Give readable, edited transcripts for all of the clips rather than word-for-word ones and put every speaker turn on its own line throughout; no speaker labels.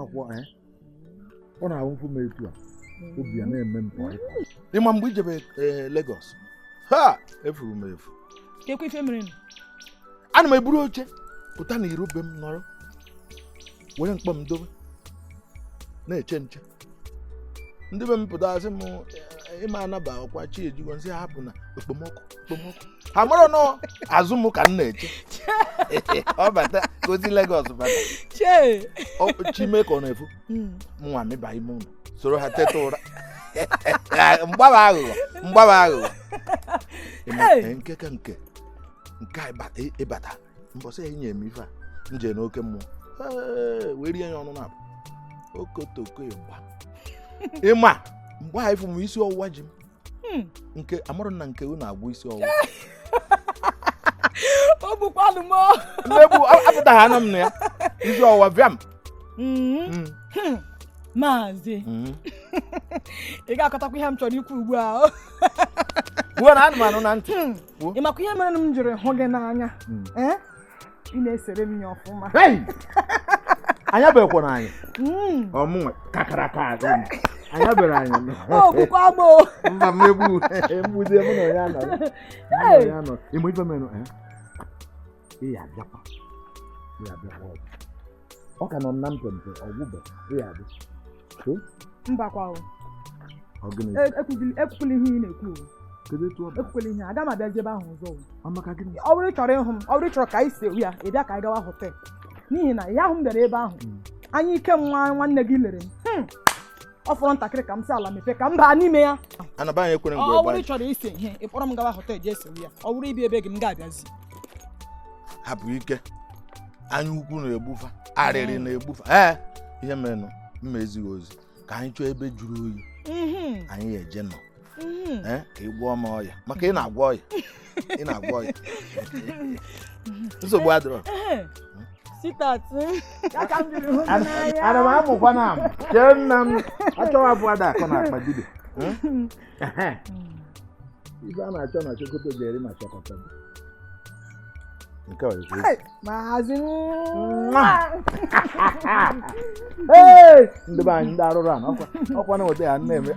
makwa ọ na-ahụ mfu m etu a obi ya na-eme mpọ ịma mgbe ijebe Lagos ha efuru m efu
kekwe ife mere
ana m eburu oche pụta na iru be m nọrọ were mkpọ m dobe na-eche nche ndị be m pụta asị m ịma anaba ọkwa chi ejigo nsị hapụ na okpomọkụ ha mara nọ azụ m ka m na-eche ọ bata gosi Lagos bata chi mee ka ọ na-efu nwa mịba ime ụlọ soro ha teta ụra mgbaba aghụghọ nke ka nke ịbata mbọsị enye m ife a nje n'oke mmụọ wee rie ya ọnụ na okotoko ịgba ịma mgbe a ifu m isi ọwụwa ji m nke amarụ na nke unu agwụ isi ọwụwa
o bukwanụ m
mmebu apụtaghị anya m na ya isi ọwụwa bịa m
Maazị ị ga-akọtakwa ihe m chọrọ ikwu ugbu a
gbuo na anụmanụ na ntị
ị makwa ihe mere m jiri hụ gị n'anya ị na-esere m ya ọfụma
anya bekwa na anyị ọmụnwe kakaraka anya bere anyị
bụkwa agbụ
mba mmegbu egbuzie mụ na onye anọ ịmụ ife menụ ya abịakwa ọ ka nọ na mpempe ọgwụbe ya abịa
mbakwa ekwukwala ihe ị na-ekwu ekwukwala ihe aga m abịa jebe ahụ ọzọ ọ bụrụ ịchọrọ ịhụ m ọ bụrụ ịchọrọ ka anyị si ewu ya ị bịa ka anyị gawa họtel n'ihi na ya ahụ m bịara ebe ahụ anya ike m nwanne gị lere m ọ fọrọ ntakịrị ka m si ala mepe ka m baa n'ime ya
ọ
bụrụ ịchọrọ ise ihe ị kpọrọ m gawa họtel jee sewu ya ọ bụrụ ibi ebe gị m ga-abịazi
hapụ ike anya ukwu na-egbufa arịrị na-egbufa ihe merenụ mma ezighị ozi ka anyị chọọ ebe juru oyi anyị eje nọ ka ị gwọọ m ọya maka ị na-agwọ ọya nsogbu adịrọ ana m amụkwa na m chee nna m achọwa abụ ada akọ na akpa dibe ife a na-achọ na chokoto ga-eri ma chọkọta nke
Maazị
ndị be anyị ndị arụrụ anụ ọkwa na ụdị ya na-eme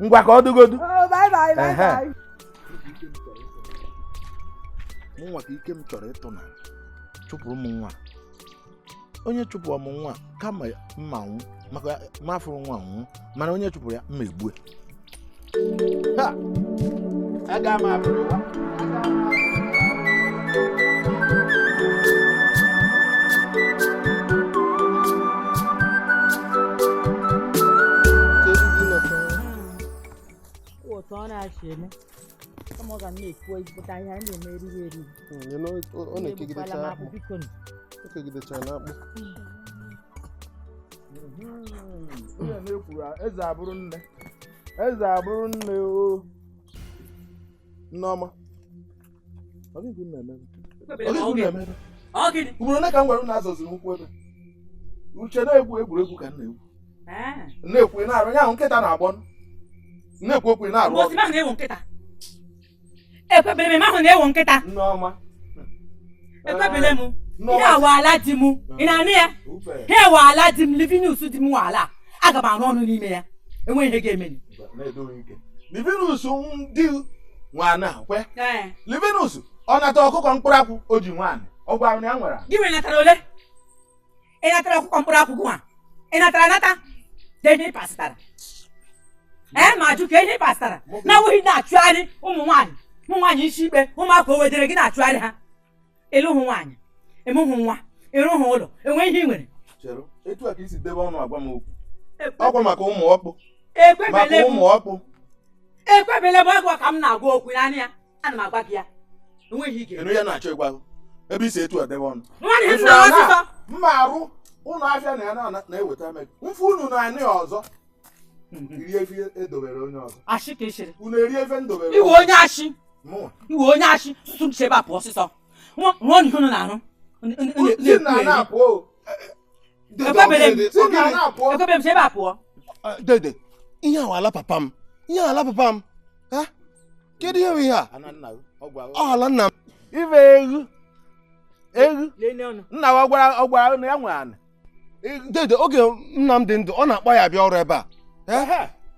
ngwa ka ọ dụgodu nwa ka ike m chọrọ ịtụ na chụpụrụ m nwa onye chụpụrụ m nwa kama mma nwụ maka mafụrụ nwa nwụ mana onye chụpụrụ ya mma egbue aga m abụrụ
ọ na-achịme kama ọ ga na-ekwu ezigbote ahịa ndị na-eriri eri
ọ na-ekegidechara n'akpụ
onye na-ekwuru eze abụrụ nne o Nneọma ugboro ole ka m gwara na-azọzi n'ụkwụ ebe uche na-egwu egwuregwu ka m na-ekwu na-arụ ya ahụ nkịta na-agbọ na-ekwu okwu na-arụ
ekwebere m ahụ na-ewo nkịta
Nneọma
ekwebere m ihe awaala di m ị na-anụ ya ha ewaala di m Livinus di m nwaala aga m arụ ọnụ n'ime ya enweghị ihe ga-emeni
Livinus ndị nwaana kwe Livinus ọ nata ọkụkọ mkpụrụ akwụ o ji nwaanyị ọ gwara ya nwere
gị nwere natara ole ị natara ọkụkọ mkpụrụ akwụ gị nwa ị natara nata dị ihe pasitara ma jụ ka ihe pasitara na nwụghị na-achụgharị ụmụ nwaanyị isi ikpe ụmụaka o wedere gị na-achụgharị ha ịlụhụ nwaanyị ịmụhụ nwa ịrụhụ ụlọ enwe ihe ị nwere
etu a ka isi debe ọnụ agwa m okwu ọkwa maka ụmụ ọkpụ
ekwebele m ọgwụ ka m na-agwa okwu n'anya ya ana m agwa gị ya enweghị ike
enu ya na-achọ ịgwa ebe isi etu a debe ọnụ mma arụ ụlọ afịa na ya na-eweta mmegbu mfu unu na-anị ọzọ iri efe edobere onye ọzọ
ashị ka ị
unu eri efe ndobere
iwe onye ashị tutu m chebe apụ ọsịsọ rụọ ihe unu na-arụ ekwebele m chebe apụọ
dede ihe ahụ ala papa m kedu ihe bụ ihe a ọhala nna m
ife eghu nna ọ gwara na ya nwere anị
Dede oge nna m dị ndụ ọ na-akpọ ya bịa ọrụ ebe a.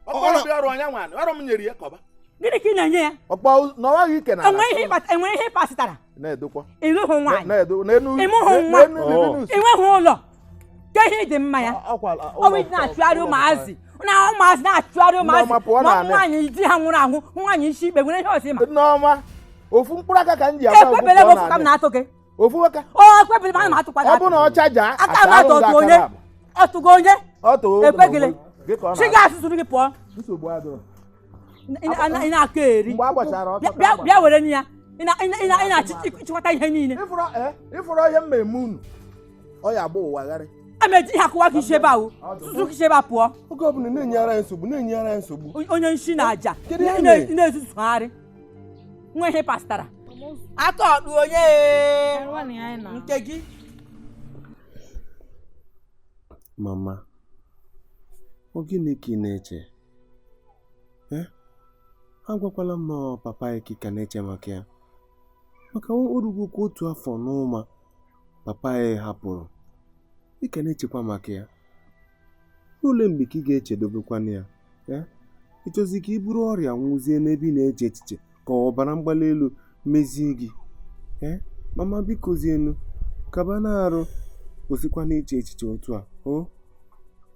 Ọ bịa ọrụ onye nwanne ọrụ m nyere ya kọba.
Gịnị ka ị na-enye ya?
Ọkpa n'ọwa ike na
enwere ihe pasịtara
na-edokwa.
ịlụhụ nwaanyị
na-edo n'enu
ịmụhụ nwa enweghị ụlọ ke ihe dị mma ya ọwụ na-achụgharị ụmụazị na-achụgharị ụmụazị ma nwaanyị di ha nwụrụ anwụ nwaanyị isi ikpe nwere ihe ọsị ma
Nneọma ofu mkpụrụ aka ka m ji agba
ekwebele m ofu ka m na-atụ gị
ofu aka
ekwebele m atụkwa
ọ bụ na ọ chaja
aka m atụ otu onye ọtụgo onye ekwegile chi gị asụsụrụ gị pụọ
nsogbu adịrọ
ị na-aka eri
mgbe a gbachara ọtọ
bịa were nye ya ị na-achịkọta ihe niile
ịfụrụ ihe mmemme unu ọ ya agba ụwa gharị
a ma-eji ihe akụwa gị isi ebe ahụ tụtụ gị isi ebe a pụọ
Oge ọbụla na-enyere ya nsogbu
onye nshi na aja na-ezuzugharị nwa ihe pasịtara aka ọdụ onye nke gị
Mama, ọ gịnị ka ị na-eche? Agwakwala m na papa Eke ka na-eche maka ya. Maka orugwu kwa otu afọ n'ụma papa ya hapụrụ. Ị ka na-echekwa maka ya. N'ole mgbe ka ị ga-echedobekwana ya? Ịchọzi ka ị bụrụ ọrịa nwụzie n'ebe ị na-eche echiche ka ọbara mgbali elu mezie gị. Mama biko zienu, kaba na-arụ kwụsịkwa na-eche echiche otu a.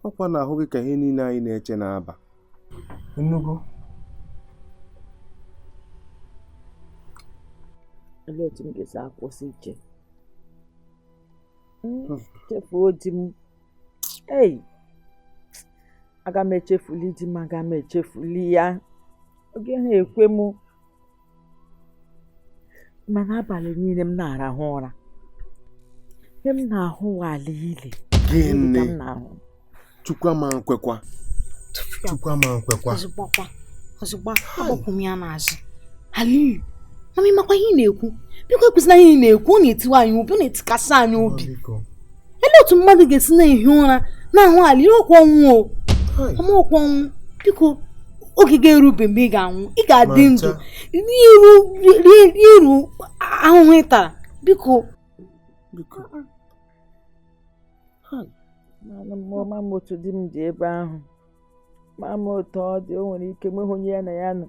Ọkwa na ahụ gị ka ihe niile anyị na-eche na-aba. Enugo.
Olee otu m ga-esi akwụsị iche? Chefuo di m. Aga m echefuli di m, aga m echefuli ya. Oge ha ekwe m. Mana abalị niile m na-arahụ ụra. Ihe m na-ahụ wala ile.
Gịnị? Chukwama nkwekwa.
Ozugbo agbapụ m ya n'azụ. Aliyu, mami makwa ihe ị na-ekwu. Biko ekwesịna ihe ị na-ekwu, ọ na-etiwa anyị obi, ọ na-etikasị anyị obi. Elee otu mmadụ ga-esi na-ehi ụra na-ahụ Aliyu ọkwa ọnwụ o. Ọma ọkwa ọnwụ. Biko oge ga-erube mgbe ị ga-anwụ, ị ga-adị ndụ iru ahụhụ ị tara. Biko
Mama m otu di m dị ebe ahụ. Mama otu ọ dị, o nwere ike nweghị onye ya na ya nọ.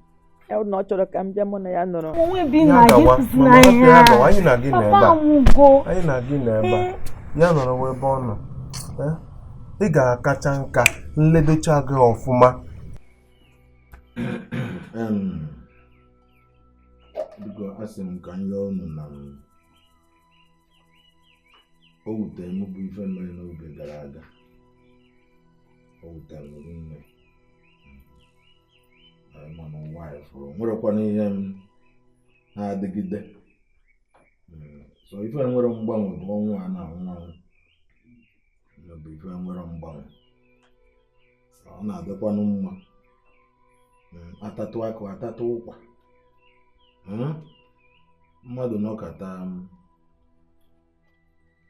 Na ọ chọrọ ka m bịa mụ na ya nọrọ.
Anyị na gị n'ebe a. Ya nọrọ ebe ọ nọ. Ị ga-akacha nka nledocha gị ọfụma.
Biko asị m ka nye unu na o wutere m bụ ife mere n'oge gara aga. O wutere m nne mana ụwa ya fụrụ nwerekwana ihe na-adịgide. So ife nwere mgbanwe bụ ọnwụ a na-anwụ anwụ. Bụ ife nwere mgbanwe. Ọ na-adịkwanụ mma. Atatụ akụ atatụ ụkwa. Mmadụ nọkọta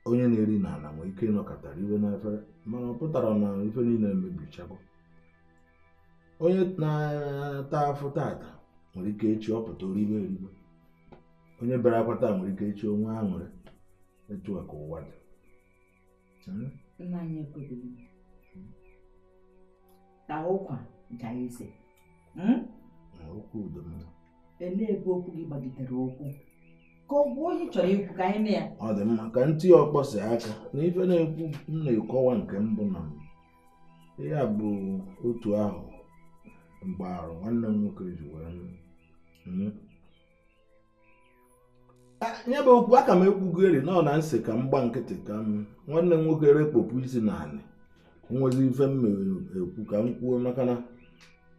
onye na-eri n'ala nwere ike ịnọkọtara iwe n'efere mana ọ pụtara na ife niile emebichago. Onye na-ata afụ tata nwere ike echi ọpụta oribe eribe. Onye bere akwata nwere ike echi onwe aṅụrị. Etu a ka ụwa dị.
nna anyị ekwebeghị ka ụkwa ga eze.
Okwu udo m.
Elee ebe okwu gị gbagidere okwu ka ọ bụ onye chọrọ ikwu ka anyị na ya.
Ọ dị mma ka ntị ọkpọsi aka na ife na-ekwu m na-ekọwa nke mbụ na ya bụ otu ahụ mgbarụ nwanne m nwoke ji wee ya bụ okwu aka m ekwugori nọ na nsị ka m gba nkịtị ka m nwanne m nwoke rekpopụ isi n'anị nwezi ife m ekwu ka m kwuo maka na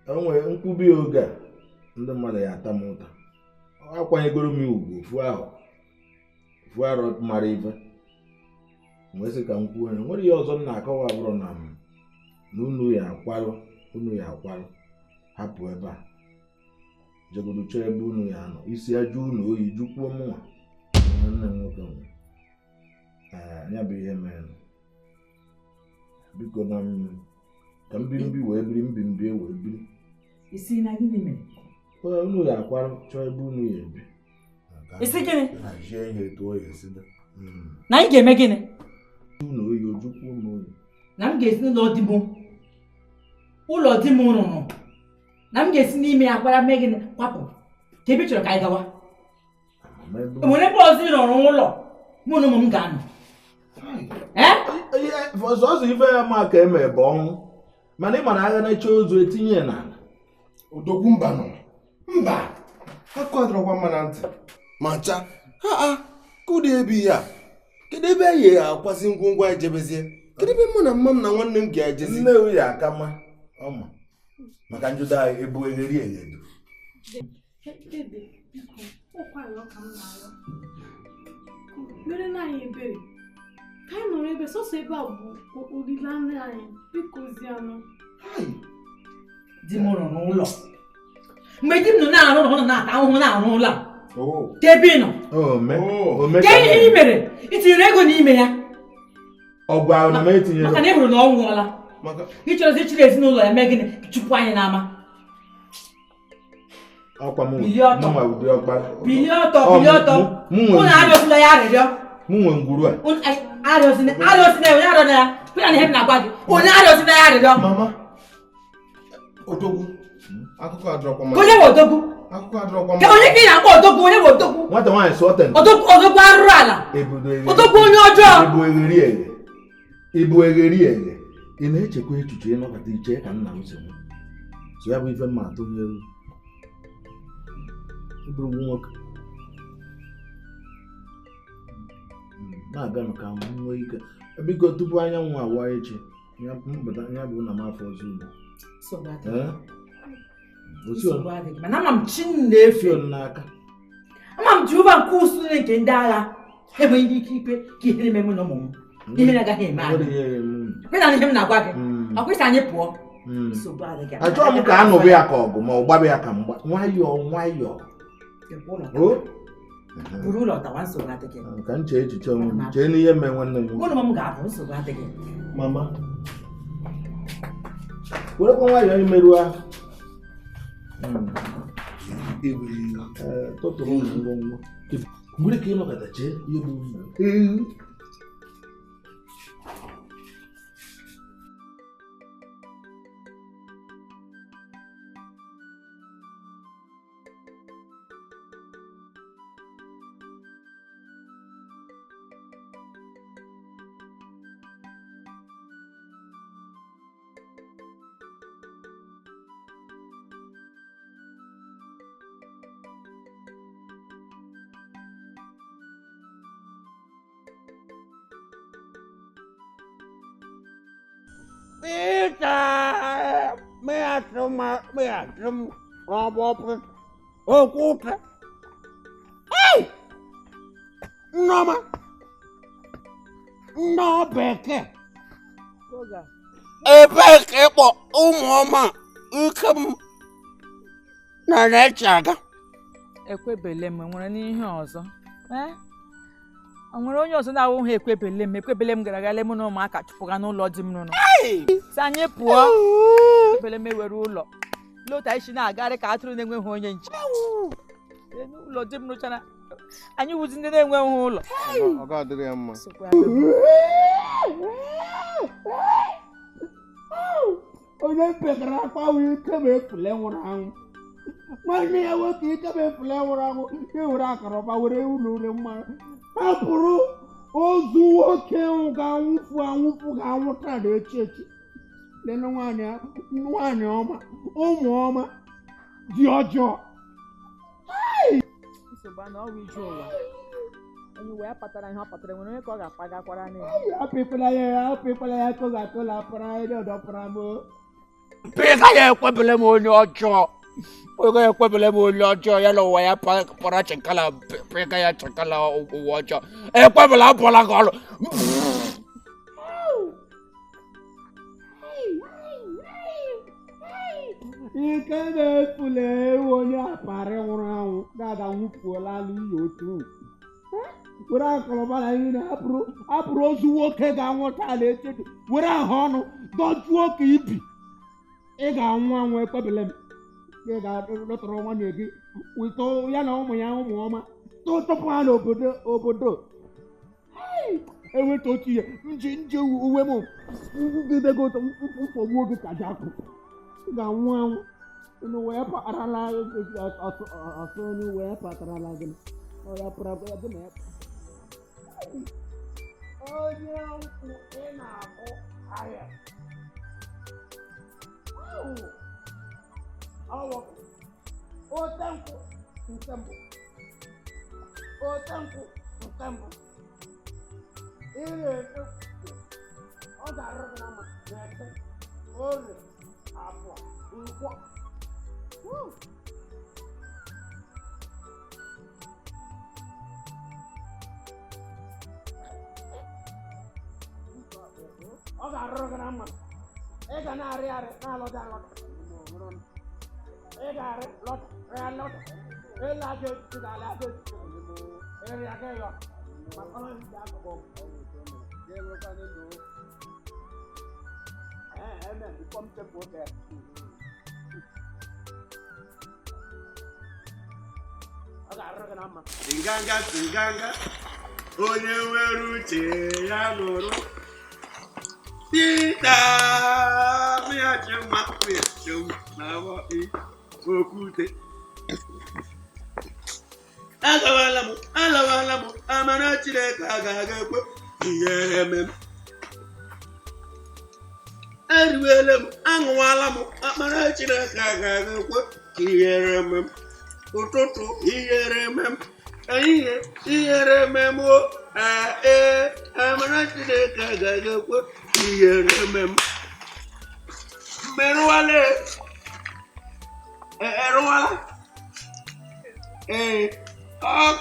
enwere nkwubi oge a ndị mmadụ ya ata m ụta. Akwanyegoro m ugwu ofu arọ mara ife wee sị ka m kwuo ya nwere ihe ọzọ m na-akọwa bụrụ na unu ya akwarụ hapụ ebe a jegodo chọọ ebe unu ya nọ isi ajụ unu oyi jukwuo mụnwa nwanne m nwoke m. Ya bụ ihe mere biko na ka mbimbi wee biri mbimbi wee biri
Isi na gịnị mere?
Unu ya akwarụ chọọ ebe unu ya ebi.
Isi gịnị?
Hazie ihe etu o ya esi dị.
Na anyị ga-eme gịnị?
Unu oyi ojukwuo m oyi.
na m ga-esi n'ụlọ di m ụlọ di m rụrụ na m ga-esi n'ime ya kwara mee gịnị kwapụ ka ebe chọrọ ka anyị gawa enwere ebe ọzọ ị rọrọ ụlọ mụ na ụmụ m ga-anọ
ọzọ ife ya ma ka eme bụ ọnwụ mana ị mara agha na-eche ozu etinye ya n'ala
Odogwu mba nọ. Mba. Akụ adọrọkwa mma na ntị. Ma ncha. Ha kụdị ebe ya. Kedu ebe anyị akwasị ngwongwo anyị jebezie? Kedu ebe mụ na mma m na nwanne m ga-ejezi?
nne ewu ya aka ma ọma maka njụdo anyị ebu egheri eghedu
mere na anyị ebere ka anyị nọrọ ebe sọsọ ebe a bụ olileanya anyị biko zianụ
di m rụrụ n'ụlọ mgbe di m nọ na-arụ ụlọ na-ata ahụhụ na-arụ ụlọ ka ebe ị nọ ka ihe ị mere itinyere ego n'ime ya
ọgwụ ahụ na m etinyere
maka na ị hụrụ na ọ nwụọla ị chọrọzi ichiri ezinụlọ ya mee gịnị chụpụ anyị n'ama
ọkwa m
bilie ọtọ
nwa ụdị ọkpara
bilie ọtọ ụnụ arịọzila ya arịrịọ
mụ nwe ngwuru a
arịọzina onye arịọ na ya kwụya na ihe m na-agwa gị onye arịọzina ya arịrịọ
Mama. Odogwu. Akụkọ adọrọkwa mma.
onye bụ odogwu
Akụkọ adọrọkwa
ka
mma.
onye ka ị na-akpọ odogwu onye bụ odogwu
nwata nwaanyị sụọ tent
odogwu arụrụ ala odogwu onye ọjọọ
ibu egheri eghe ị na-echekwa echiche ịnọkọta iche ka nna m si nwụ so ya bụ ife mma atụ n'elu ịbụrụ nwoke na-aga maka m nwee ike biko tupu anyanwụ awa echi ya bụ na m afọ ọzọ ugbo
mana ama m chi na-efe
n'aka
ama m Jehova nke usoro nke ndị agha enweghị ike ikpe ka ihe na-eme na ụmụ m ihe na-agaghị eme anyị kwena ihe m na-agwa gị ọ kwesị anyị pụọ
achọghị m ka a nụbe ya ka ọgụ ma ọ gbabe ya ka mgba nwayọọ
buru ụlọ tawa nsogbu adịghị
ka m chee echiche onwe m chee n'ihe mee nwanne m
ụlọ m ga-abụ nsogbu adịghị
mama werekwa nwayọọ imerụ ahụ tụtụrụ ụlọ ngwongwo mgbe ka ịnọkọta chee ihe bụ
Nneọma nnọọ bekee ebee ka ịkpọ ụmụọma nke m na-eche aga
ekwebele m nwere n'ihe ọzọ o nwere onye ọzọ na-awụghị ekwebele m gara gale mụ na ụmụaka chụpụga n'ụlọ di m nụnụ si anyị pụọ ekwebele m ewere ụlọ lota isi na-agarị ka atụrụ na-enweghị onye nche ụlọ di m rụchara anyị wụzi ndị na-enweghị ụlọ
Ọ ga-adịrị ya mma.
onye mpekara akwa wee ike ma efule nwụrụ anwụ nwanne ya nwoke ike ma efule nwụrụ anwụ ewere akara were ụlọ ure mmanụ hapụrụ ozu nwoke ga-anwụfu ga-anwụta na echi lena nwaanyị ọma ụmụ ọma dị ọjọọ
nsogbu na ọrụ ije ụwa onye wee patara ihe ọ patara nwere onye ka ọ ga-apagakwara na ya
apịkwala ya ka ọ ga-atụla para ndị ọdọpụra m pịga ya ekwebele m onye ọjọọ ya na ụwa ya para chekala pịga ya chekala ụwa ọjọọ ekwebela apụla gị ọrụ ike na-efule onye aparị nwụrụ anwụ ga-aga nwụfuola n'ihi otu were akọrọba na ihe na-apụrụ ozu nwoke ga-anwụta na-echedo were ahụ ọnụ dọjuo ka ibi ị ga-anwụ anwụ ekwebele m ị ga-adọtọrọ nwunye gị weta ya na ụmụ ya ụmụ ọma tụpụ ha n'obodo enweta otu ihe nje uwe m gidego mfọgbu oge ka ji akụ ị ga-anwụ anwụ unu wee patarala ọsọ unu wee patarala gị ọ ya pụrụ ya bụ na ya onye nkwụ ị na-abụ ahịa ọwụ ote nkwụ nke mbụ ile ọ ga-arụ gị na mma na-ete orie abụọ nkwọ ọ ga-arụrụ gị na mma ị ga na-arị na-alọta ị ga-arị lọta ịlaga etiti ga-alaga etiti ịrịa gị yọ maka ọrụ ndị akụkọ ọ ga-arụrụ gị na mma
nganga onye nwere uche ya nụrụ Pita mịachimma na okwute alawala m amara Chineke agaghị ekwe ihere eme m eriwele m aṅụwala m amara Chineke agaghị ekwe ihere eme m ụtụtụ ihere eme m ehihie ihere eme m amara Chineke agaghị ekwe ihere eme m mmerụwala erụwala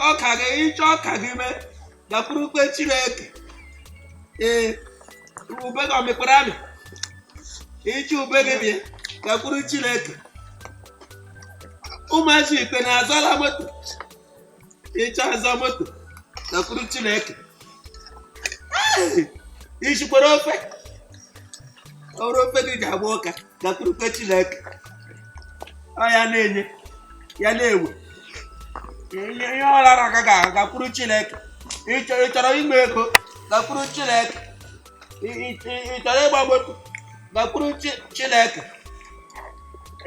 ọka gị ịchọ ọka gị mee gakwurukwe Chineke ube gị omekpere amị ịchọ ube gị bịa gakwuru Chineke ụmụazị ikpe na-azọla moto ịchọ azọ moto gakwuru Chineke ijikwara ofe ọrụ ofe gị ji agba ụka gakwurukwe Chineke ọ ya na-enye ya na-ewe ihe ọlara aka gakwuru Chineke ị chọrọ ime ego gakwuru Chineke ị chọrọ ịgba moto gakwuru Chineke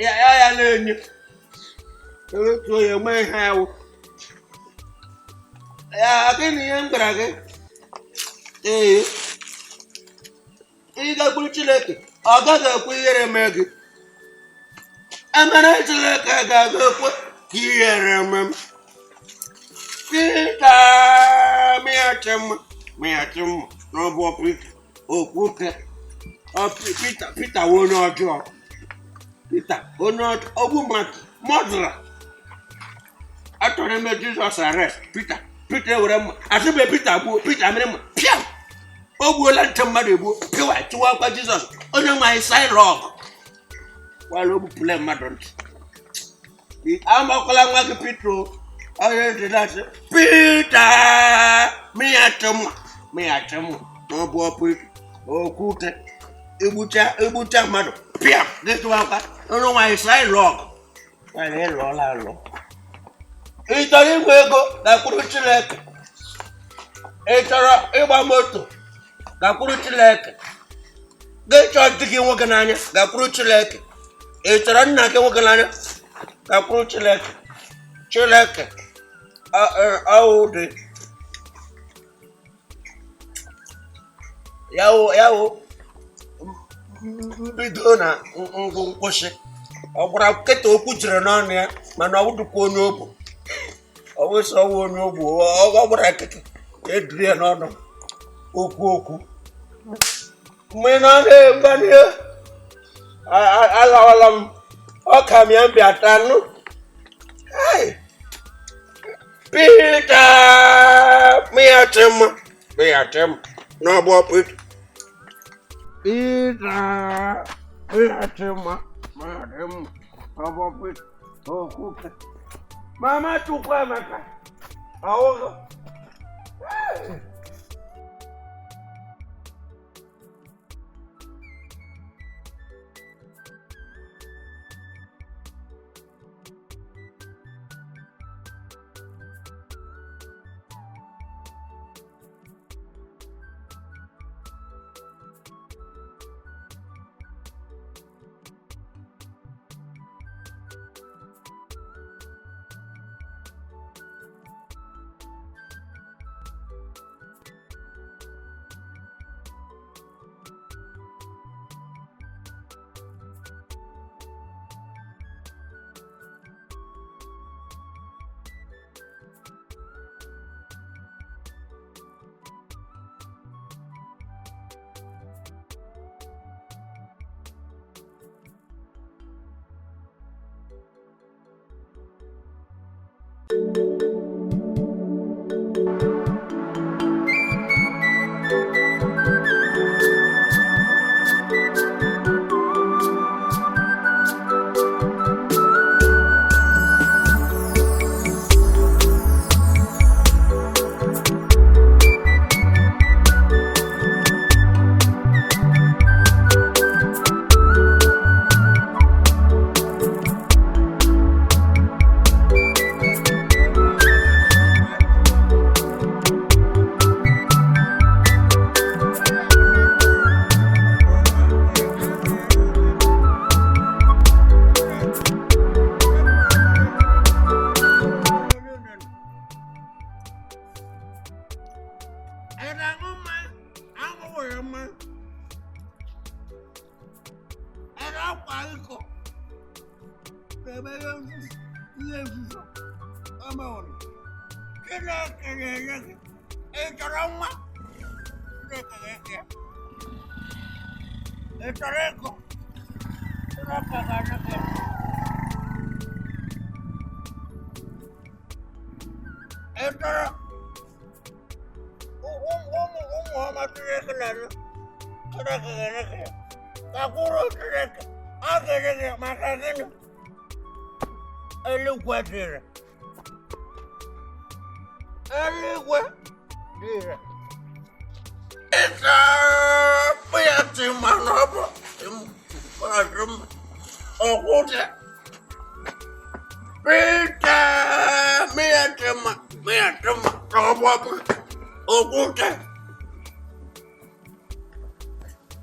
ya na-enye ewetu onye nwe ihe awụ ya gịnị ihe m gwara gị ị gakwuru Chineke ọ gaghị ekwe ihere mee gị amara Chineke agaghị ekwe ka ihere mee m Pita mịachimma n'ọbụ Pita okwute Pita onye ọjọọ Pita onye ọjọọ ogbu mmadụra atọrọ ime Jizọs arrest Pita ewere mma asịbe Pita gbuo Pita mere mma pịa o gbuola nche mmadụ egbuo pịwa tiwakwa Jizọs onye nwe anyị saịlọg wala ogbupụla mmadụ ntị amakwala nwa gị Pita onye ntị na-asị Pita mịachimma n'ọbụ Pita okwute egbucha mmadụ pịa gị tiwakwa onye nwe anyị saịlọg wala ịlụọla alụ ị chọrọ inwe ego gakwuru Chineke ị chọrọ ịgba moto gakwuru Chineke gị chọọ di gị nwoke n'anya gakwuru Chineke ị chọrọ nna gị nwoke n'anya gakwuru Chineke ọwụ dị yawo mbido na nkwụsị ọ gwara nkịta okwu jiri n'ọnụ ya mana ọ wụdụkwa onye ogbu ọ wụsị ọwụ onye ogbu ọ gwara nkịta ediri ya n'ọnụ okwu mgbe na ọ na-egbani alawala m ọka m ya mbịa tanụ Pita mịachimma n'ọbụ Pita mịachimma n'ọbụ Pita okwute Mama Chukwuemeka ọwụgọ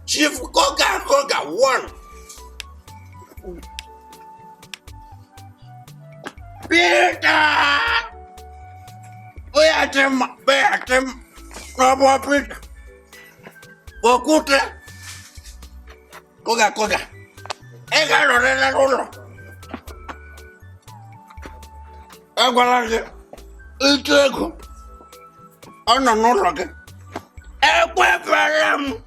Chief Koga one. Peter! Beatem, Robo Peter. Okute. Koga. Ega Lorena Lolo. Agwalage. Itego. Ona no loge. Ekwebelem.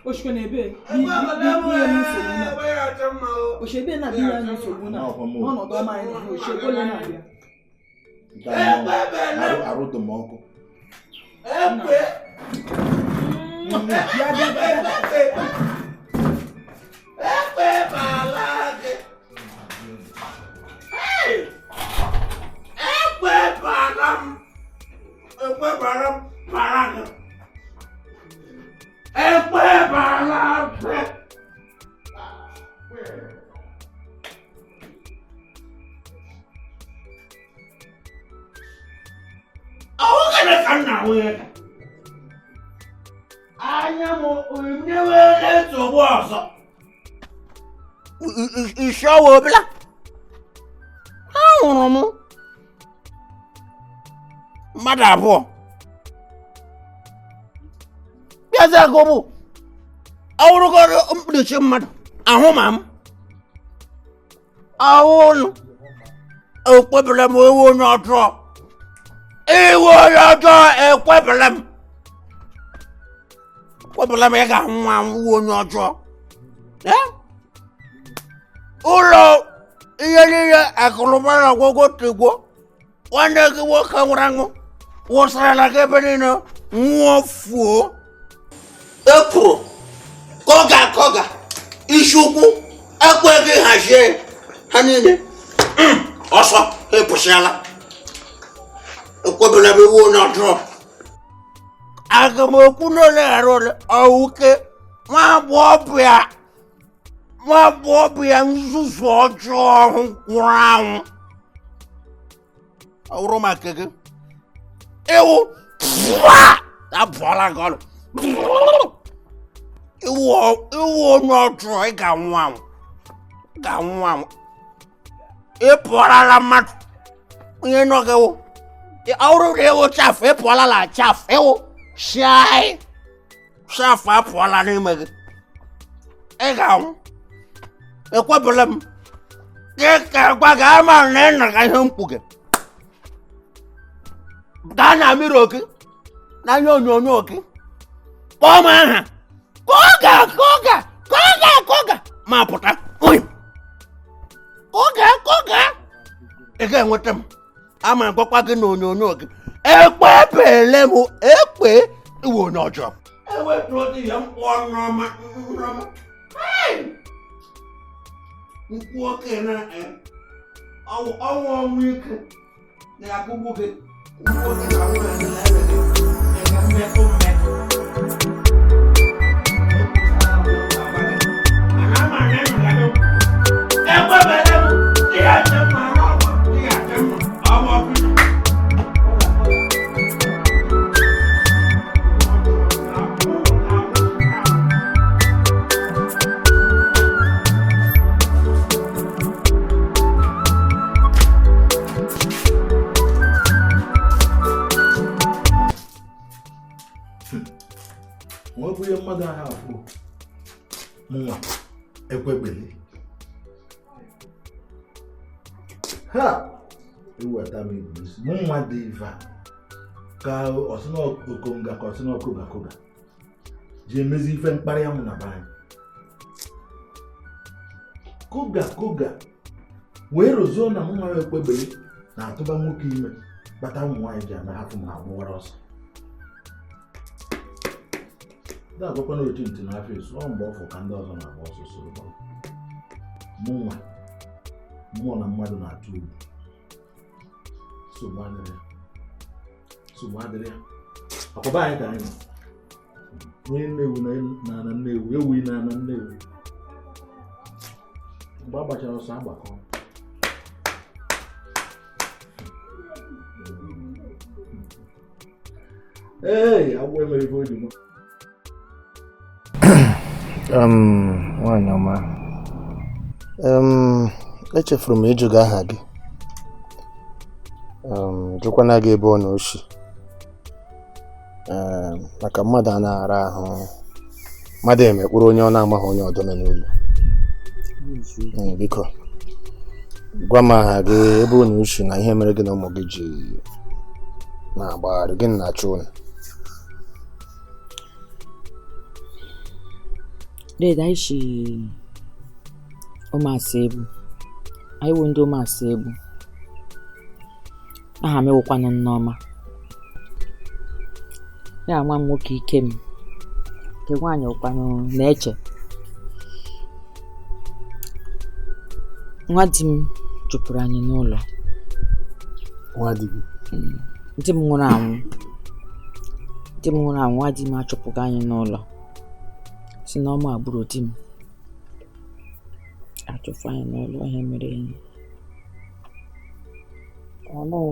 Oshko nebe, biya Oshebe na biya ni sobuna. Ono do ma ni Oshebe le na biya.
Aroto monko.
Ishawo bla. Ahụrụ mmadụ abụọ. Bịazi agụbụ. Awụrụgọrọ mkpụrụchi mmadụ. Ahụ ma m. Ahụnụ. Ekwebere m ewu onye ọjọọ. Ewu onye ọjọọ ekwebere m. Ekwebere m ịga nwa m onye ọjọọ. Ụlọ ihe niile akụrụba na ọgwụgwọ tigwo nwanne gị nwoke nwụrụ anwụ wụsara gị ebe niile nwụọ fuo ekwuru koga isi ukwu ekweghị hazie ha niile ọsọ epụsịala ekwebela m iwu onye ọjọọ aga m okwu n'ole ghara ole ọwụke nwa agbọghọ ya nzuzu ọjọọ nwụrụ anwụ ọwụrụ maka gị ewu abụọla gị ọnụ iwu onye ọjọọ ị ga-anwụ anwụ ị pụọlala mmadụ onye nọ gị ewu ọwụrụ na ewu chafụ ị pụọlala chafụ ewu chafụ apụọla n'ime gị ị ga-anwụ ekwebele m ka gwa gị ama na ị naga ihe mkpuge gaa na mmiri gị n'anya onyonyo gị kpọọ m aha koga ma pụta koga ị ga-enweta m ama gwakwa gị na onyonyo gị ekwebele m iwe onye ọjọọ ewetu otu ihe mkpụọ n'ọma nkwu oke na ọnwụ ike na-akụgbu gị nkwu oke na nwụrụ gị na mmekọ ekwebere m
ekwebele ha eweta m iblis mụ nwa dị ife ka ọsịna okonga ka ọsịna ọkụga ji emezi ife mkparị amụ na banyị koga wee rozuo na mụ nwa ekwebele na-atụba nwoke ime kpata ụmụ nwaanyị ji ama hapụ ma agbụwara ọsọ ndị agwakwa na otu ntị n'afọ esu ọ mgbe ọfụ ka ndị ọzọ na-agba ọsọ soro mmụọ na mmadụ na-atụ egwu nsogbu adịrị ya akwaba anyị ka anyị onye nnewu na ana nnewu ewughị na ana nnewu mgbe a gbachara ọsọ agbakọ ee agwọ emere ife oji
nwaanyị ọma echefuru m ịjụ gị aha gị jụkwana gị ebe ọ na oshi maka mmadụ a na-ara ahụ mmadụ emekpụrụ onye ọ na-amaghị onye ọdọme n'ụlọ biko gwa m aha gị ebe ọ na oshi na ihe mere gị na ụmụ gị ji na-agbagharị gị na-achụ ụlọ
Dede anyị shi ụmụasị egbu anyị wụ ndị ụmụasị egbu aha m ewụkwanụ Nneọma ya nwa m nwoke Ikem nke nwaanyị wụkwanụ Na-eche nwa di m chụpụrụ anyị n'ụlọ
nwa di gị
di m nwụrụ anwụ nwa di m achụpụghị anyị n'ụlọ si n'ọma agbụrụ di m achụfụ anyị n'ụlọ ihe mere enyi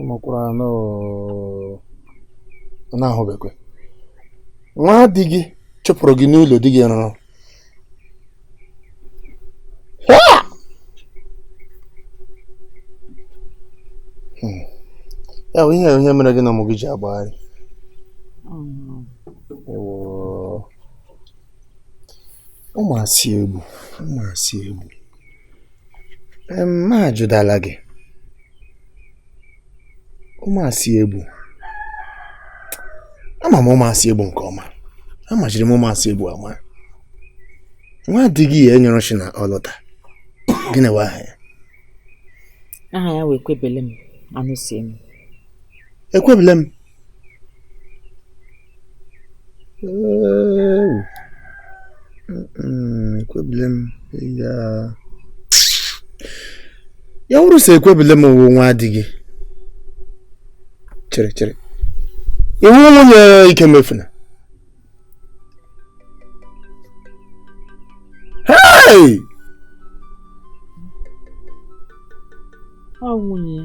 nọkwara n'ahụbekwe nwa di gị chụpụrụ gị n'ụlọ di gị rụrụ ya bụ ihe mere gị na ụmụ gị ji agbagharị ụmụasị egbu ma ajụdala gị ụmụasị egbu ama m ụmụasị egbu nke ọma amachiri m ụmụasị egbu ama nwa di gị ya enyere shi na ọlọta gịnị wa aha ya
wee Ekwebele m anụ si m
Ekwebele m Ekwebele m ya wụrụ sọ Ekwebele m wụ nwa di gị chere iwu nwunye Ikem efuna hey
nwunye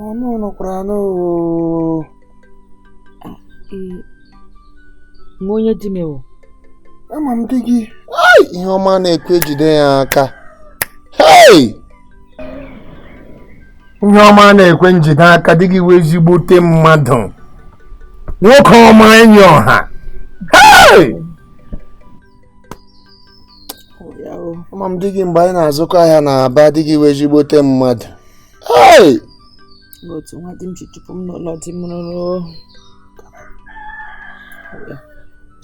ọnụ nọkwara nwa
onye di m ewu
ama m di gị ihe ọma na-ekwe jide ya aka hey ihe ọma na-ekwe njide aka dị gị wee ezigbote mmadụ nwoke ọma enyi ọha hey ama m di gị mgbe anyị na-azụkọ ahịa na Aba dị gị wee ezigbote mmadụ hey
otu nwa di m ji chụpụ m n'ụlọ di m rụrụ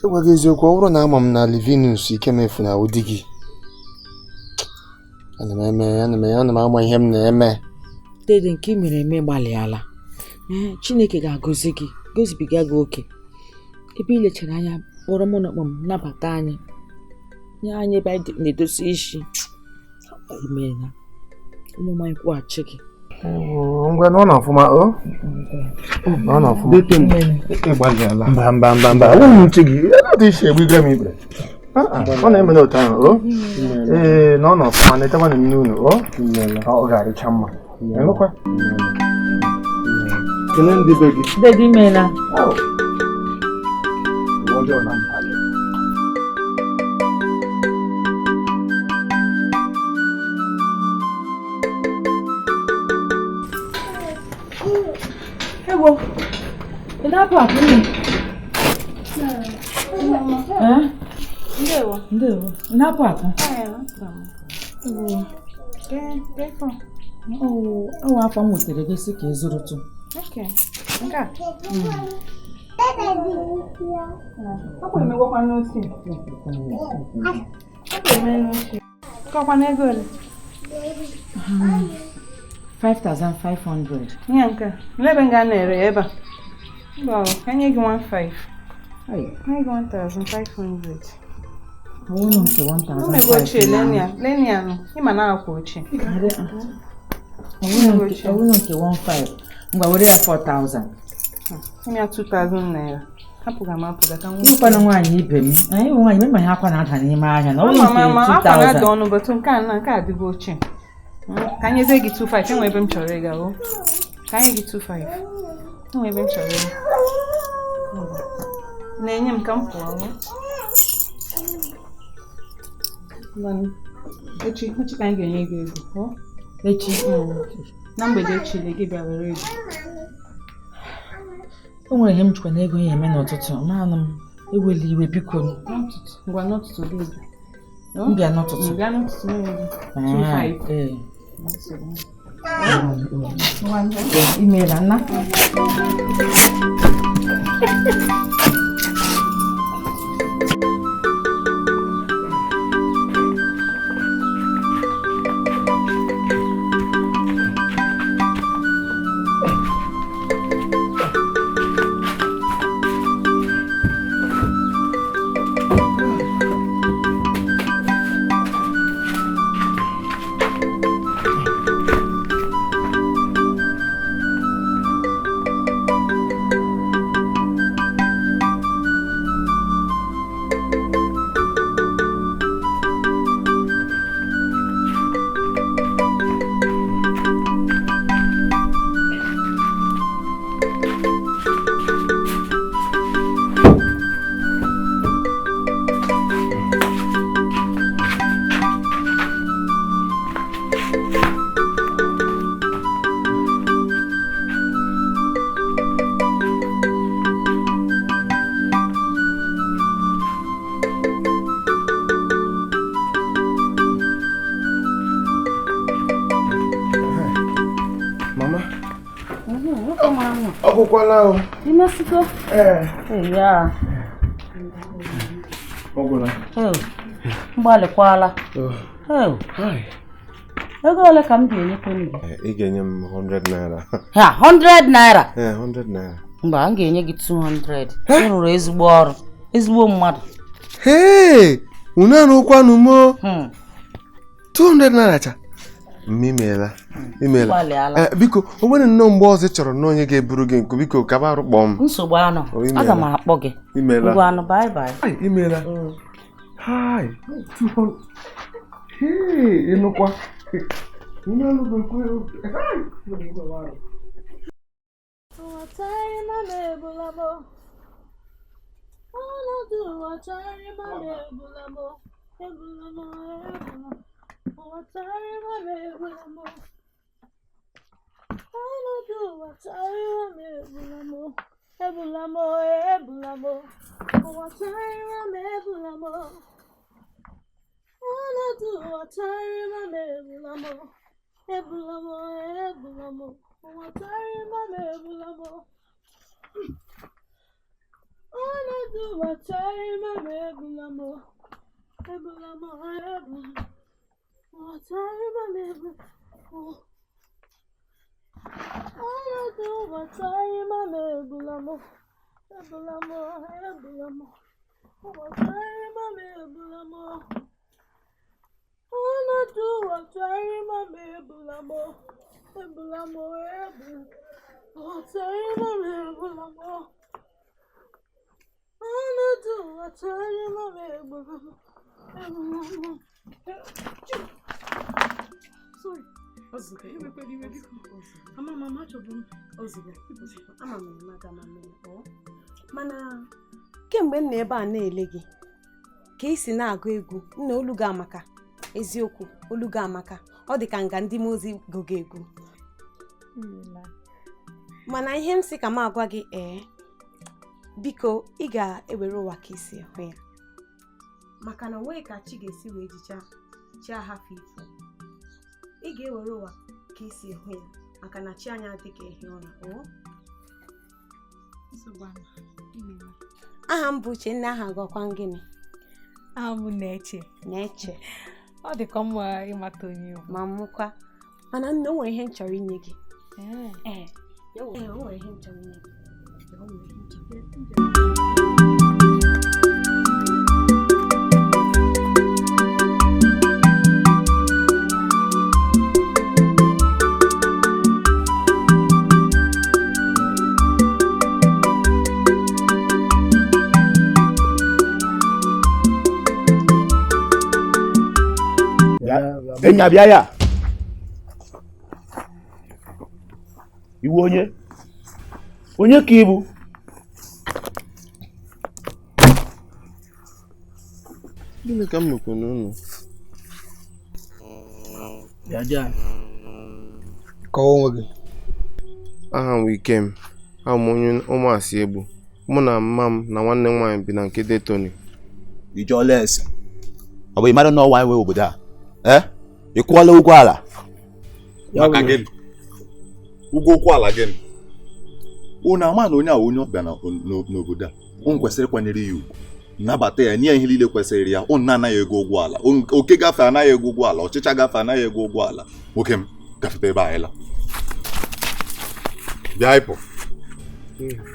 ịgwa gị eziokwu ọ bụrụ na ama m na Livinus Ikem efuna ụdị gị ana m ama ihe m na-eme
Dede nke i mere eme gbalịala Chineke ga-agọzi gị gozibiga gị oke ebe ilechara anya kpọrọ mụ na ọkpọ m nabata anyị nye anyị ebe anyị na-edosi isi imeela onye nwanyị kwụghachi gị
ngwa na ọ na-ọfụma ọ na-ọfụma ịgbalịala mba awụ m nche gị dị iche egbigre m ikpere ọ na-eme n'otu ahụ ee na ọ na-ọfụma na-etekwa na nne unu ọ ga-arịcha mma enwekwa kele ndị be gị
Dede imeela
ọjọọ na mbalị
Ewo, ị na-apụ apụ nne?
Ndewo.
Ndewo. Napụ akụ. Ọ afọ m nwetara gị sị ka ị zụrụtụ.
Okay. Nke a. Ọ na-emegwakwa n'osi. Kọkwa n'ego ole?
5,500.
Nye nke a. Lebe nga na-ere ebe a. Mba, ka nye gị 1,500. Nye gị 1,500.
Ọwụnụ nke 1,500.
Omego ochie Lenia nụ. Ịma na akwa ochie.
Ọwụnụ nke 1,500. Ngwa were ya 4,000.
Nye ya 2,000 naira. Hapụga m apụga ka nwee.
Ịkwana nwaanyị ibe m. Anyị bụ nwaanyị mema ha akwa na-ada n'ime ahịa na ọwụnụ nke 2,000.
Akwa na-ada ọnụ bụtụ nke a adịgo ochie. Ka anyị eze gị 2,500 enwe ebe m chọrọ ịga o. Ka anyị gị 2,500 enwe ebe m chọrọ ịga. Na-enye m ka m pụọ o. Echi ka anyị ga-enye gị ego.
Echi.
Na mgbede echi gị bịa were ego.
O nwere ihe m chukwa na ego ya eme n'ụtụtụ. Maanụ m eweli iwe biko.
Ngwa n'ụtụtụ gị ego.
M bịa n'ụtụtụ.
Bịa n'ụtụtụ n'ego. 2,500.
Imeela nna.
Ọgwụkwala o.
Imesigo? Ya.
Ọgwụla.
Mgbalịkwala. Ego ole ka m ga-enyekwa gị?
Ị ga-enye m 100 naira.
Ha, 100 naira?
100 naira.
Mgba, m ga-enye gị 200. Ị rụrụ ezigbo ọrụ, ezigbo mmadụ.
Unu anụkwanụ mo. 200 naira cha. Imeela. Biko, o nwere nnọọ mgbe ọzọ chọrọ na onye ga-eburu gị nkụ, biko ka ba rụkpọ m.
Nsogbu anọ. Aga m akpọ gị. Ngwa anụ, bye bye.
Imeela. Hi. Ịnụkwa. Unu anụgokwe.
Mana kemgbe m na ebe a na-ele gị ka ị si na-agụ egwu, nna olu gị amaka, eziokwu olu gị amaka, ọ dị ka nga ndị mozi gụgụ egwu. Mana ihe m si ka m agwa gị biko ị ga-ewere ụwa ka isi hụ ya. maka na onweghị ka chi ga-esi wee jicha chi ahafụ ifo. Ị ga-ewere ụwa ka isi hụ ya maka na chi anya adịghị ehi ụra. Aha m bụ Uche, nne aha gọkwa gịnị?
Aha m na-eche.
Na-eche.
Ọ dị ka mma ịmata onye iwu.
Ma mụkwa. Mana nne, o nwere ihe m chọrọ inye gị. O nwere ihe m chọrọ inye gị.
Enya bịa ya. Iwu onye ka ibu?
Gịnị ka m mekwa n'ụlọ?
Ya. Kọọ onwe gị.
Aha m Ikem. Abụ m onye ụmụasị Egbo. Mụ na mma m na nwanne m nwaanyị bi na nke Detoni.
Ijọla ese. Ọ bụ ịmara na ọwa anyị nwe obodo a? Ị kwụọla ụgwọ ala?
Maka gịnị? Ụgwọ okwu ala gịnị?
Unu ama na onye a onye ọbịa n'obodo a, unu kwesịrị ịkwanyere ya ugwu, nabata ya, nye ya ihe niile kwesịrị ya. Unu anaghị ego ụgwọ ala, oke gafe anaghị ego ụgwọ ala, ọchịcha gafe anaghị ego ụgwọ ala. Nwoke m gafeta ebe anyị la.
Bịa ịpụ.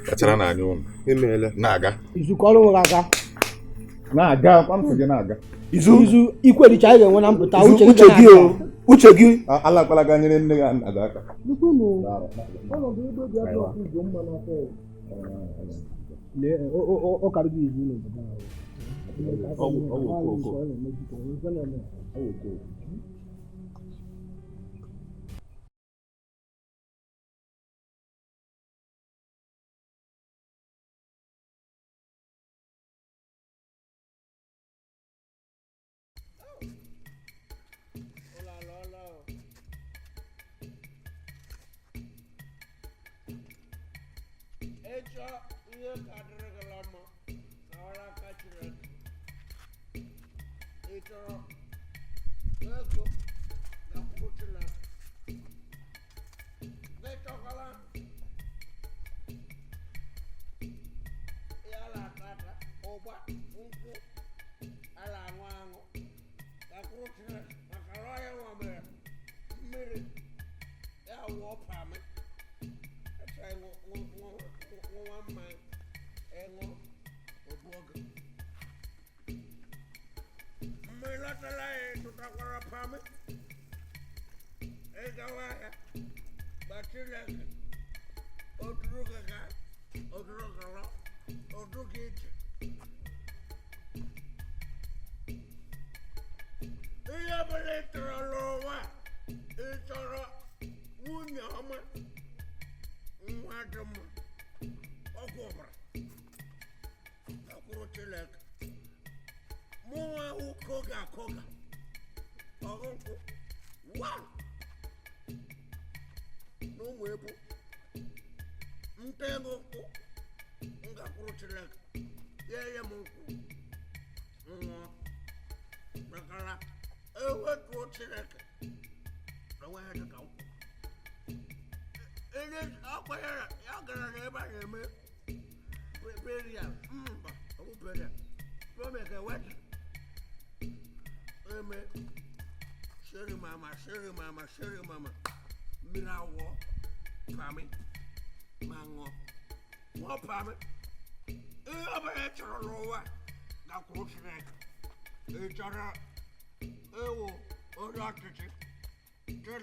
Kachara n'anya unu.
Emeela.
Na-aga.
Izukọrọ onwe gị aka.
Na-aga, kwa m sị gị na-aga.
Izu ikwericha anyị ga-enwe na mpụta uche gị
ala akpalaga nyere nne ya nna gị aka.
Ọ karịrị izu n'obodo ahụ.
Sherry mama. Mirawo. Pami. Mango. What pami? Rowa. Now coach neck. Each other. Oh, doctor.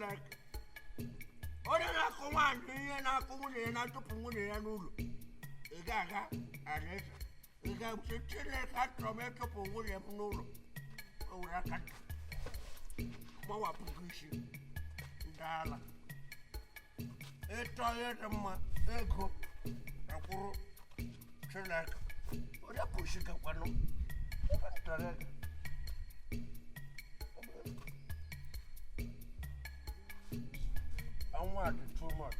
Like. Ora command, na comune na to pumune na nulu. Igaga, and it got cat from a couple of nulu. Ora cat. Mawa pukushi. Dala. Eto yetama ego. Akuru. Chelak. Ora pushika kwano. Tare. I want it too much.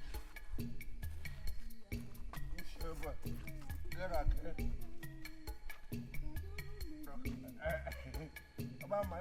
Get out there.
Mama,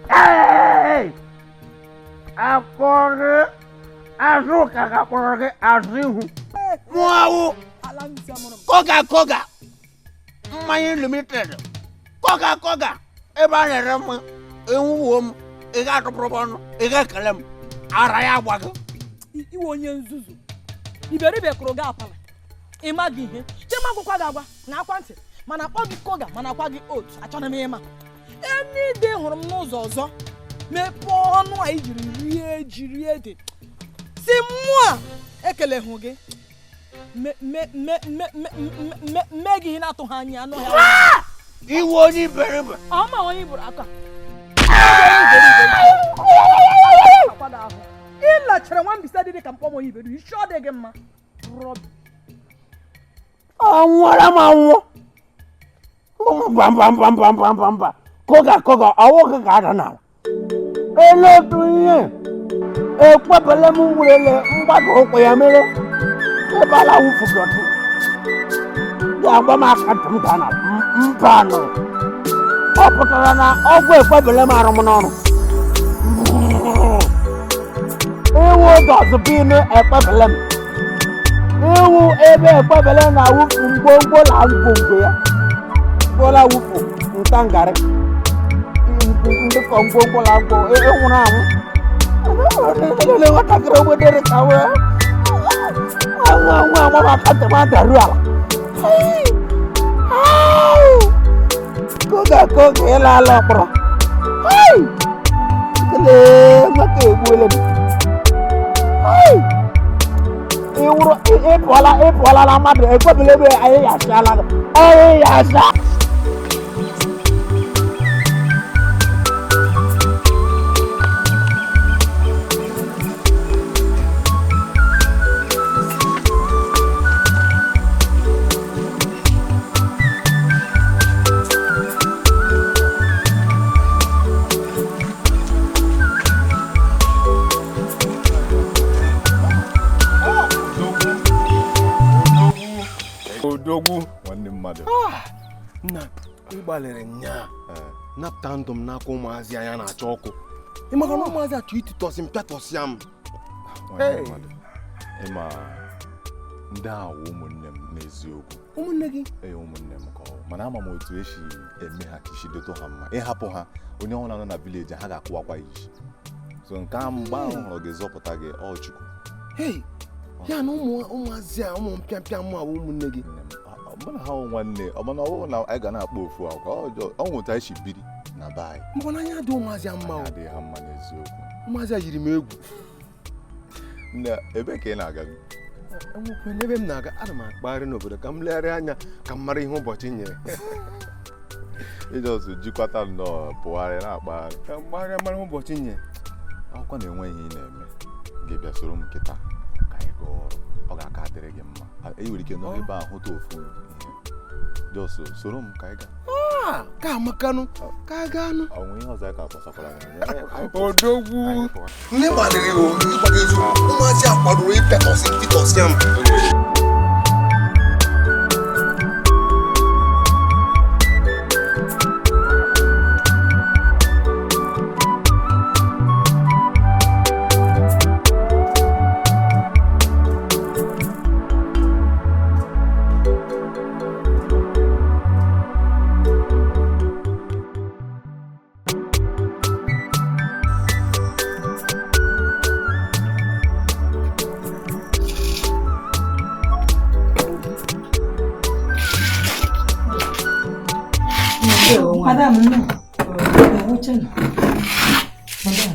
Hey! Akore azuka kakore azihu. Muawu. Coca-Cola. Mmanya limited. Coca-Cola. Ebe a na-ere m ewuwo m ị ga-atụpụrụ ọnụ ị ga-ekele m ara ya agwa gị.
Iwe onye nzuzu. Iberibe kụrụ gị apala. Ị maghị ihe. Chima gwụkwa gị agwa na akwa ntị mana akpọ gị koga mana akwa gị otu achọna m ịma. Enide hụrụ m n'ụzọ ọzọ mepee ọnụ a jiri ede si mmụọ ekele hụ gị me gị na-atụ ha anya anụ ya
iwe onye iberibe
ọma onye iburu aka ịlachara nwa mbisa dị ka mkpọm onye iberibe isi ọ dị gị mma
ọnwụra m anwụ mba koga ọwụ gị ga-ada n'ala eletu ihe ekpebele m werele mgbada ụkwụ ya mere ebe ala wụfụgọtụ ga-agba m aka ntị m gaa na mba nọ ọ pụtara na ọgwụ ekpebele m arụ m n'ọrụ iwu dọzụbinu ekpebele m iwu ebe ekpebele na-awụfu ngwongwo na ngwongwo ya bola wụfu ntangara ndị ka ngwongwo na ngwo enwụrụ anwụ ele nwatakịrị ogbedere ka wee anwụ amaba aka ntị m adaru ala koga ịla ala ọkpọrọ ele nwaka egbuole m ịpụọla na mmadụ ekwebele ebe anyị yasala anyị yasa
mmadụ.
Nna, ịgbalịrị nnyaa napụta ndụ m n'aka ụmụazị anya na-acha ọkụ. Ị maka na ụmụazị achọ ititọsị m pịatọsịa m.
Ịma ndị a wụ ụmụnne m n'eziokwu.
Ụmụnne gị?
Ee, ụmụnne m ka ọ mana ama m otu esi eme ha ka isi doto ha mma. Ịhapụ ha onye ọbụla nọ na vileji ha ga-akụwakwa ya isi. So nke a mgbe ahụ hụrụ ga-ezọpụta gị Chukwu.
Ya na ụmụazị a ụmụ mpịampịa mụ awụ ụmụnne gị.
Mụ na ha nwanne ọbụna ọbụrụ na anyị ga na-akpọ ofu akwa ọ nwụta isi biri na be anyị.
Mgbe anya dị ụmụazị a mma.
Adịghị ha mma n'eziokwu.
Ụmụazị a yiri m egwu.
Nne, ebe ka ị na-aga?
Enwekwe n'ebe m na-aga, ana m akpagharị n'obodo ka m legharịa anya ka m mara ihe ụbọchị nyere.
Ijọs jikwata nnọọ pụgharị na-akpagharị
ka m gbagharịa mara ihe ụbọchị nyere.
Akwụkwọ na-enwe ihe ị na-eme ga-ebịa soro m nkịta ka anyị gaa ọrụ. Ọ ga-aka adịrị gị mma. E nwere ike nọ ebe a hụta ofu ihe. Jọs soro m ka anyị gaa.
Ka amakanụ ka a gaanụ.
Ọ nwere ihe ọzọ anyị ka akpasakwara
Odogwu. Nne gbalịrị ịgbaga eziokwu. Ụmụazị a kwadoro ịpịatọsị ntịtọsịa m.
Madam, no. Watch Channel. Madam.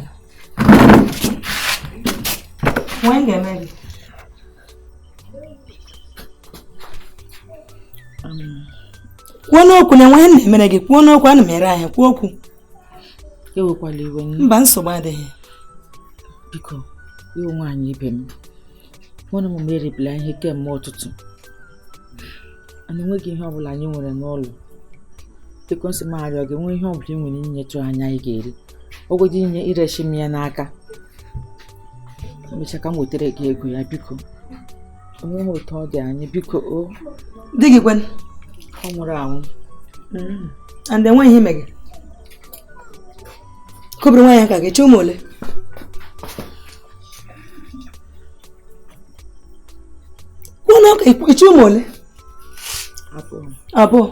When get married? Kwuo okwu na nwa nne mere gị kwuo n'okwu ana mere ahịa kwuo okwu.
Ewekwala iwe nne.
Mba nsogbu adịghị.
Biko, iwe nwaanyị ibe m. Nwanne m meribila ihe kemgbe ụtụtụ. Ana enweghị ihe ọbụla anyị nwere n'ụlọ. Biko nsị m arịọ gị nwee ihe ọbụla ị nwere inyetụ anya anyị ga-eri. Ogodi inye irechi m ya n'aka. Emecha ka m wetara gị ego ya biko. Onweghị ụtọ ọ dị anyị biko o.
Di gị kwen?
Ọ nwụrụ anwụ.
And enweghị ime gị. Kobiri nwaanyị ka gị chọọ ụmụ ole? Kwuo na ịchọ ụmụ ole? Abụọ.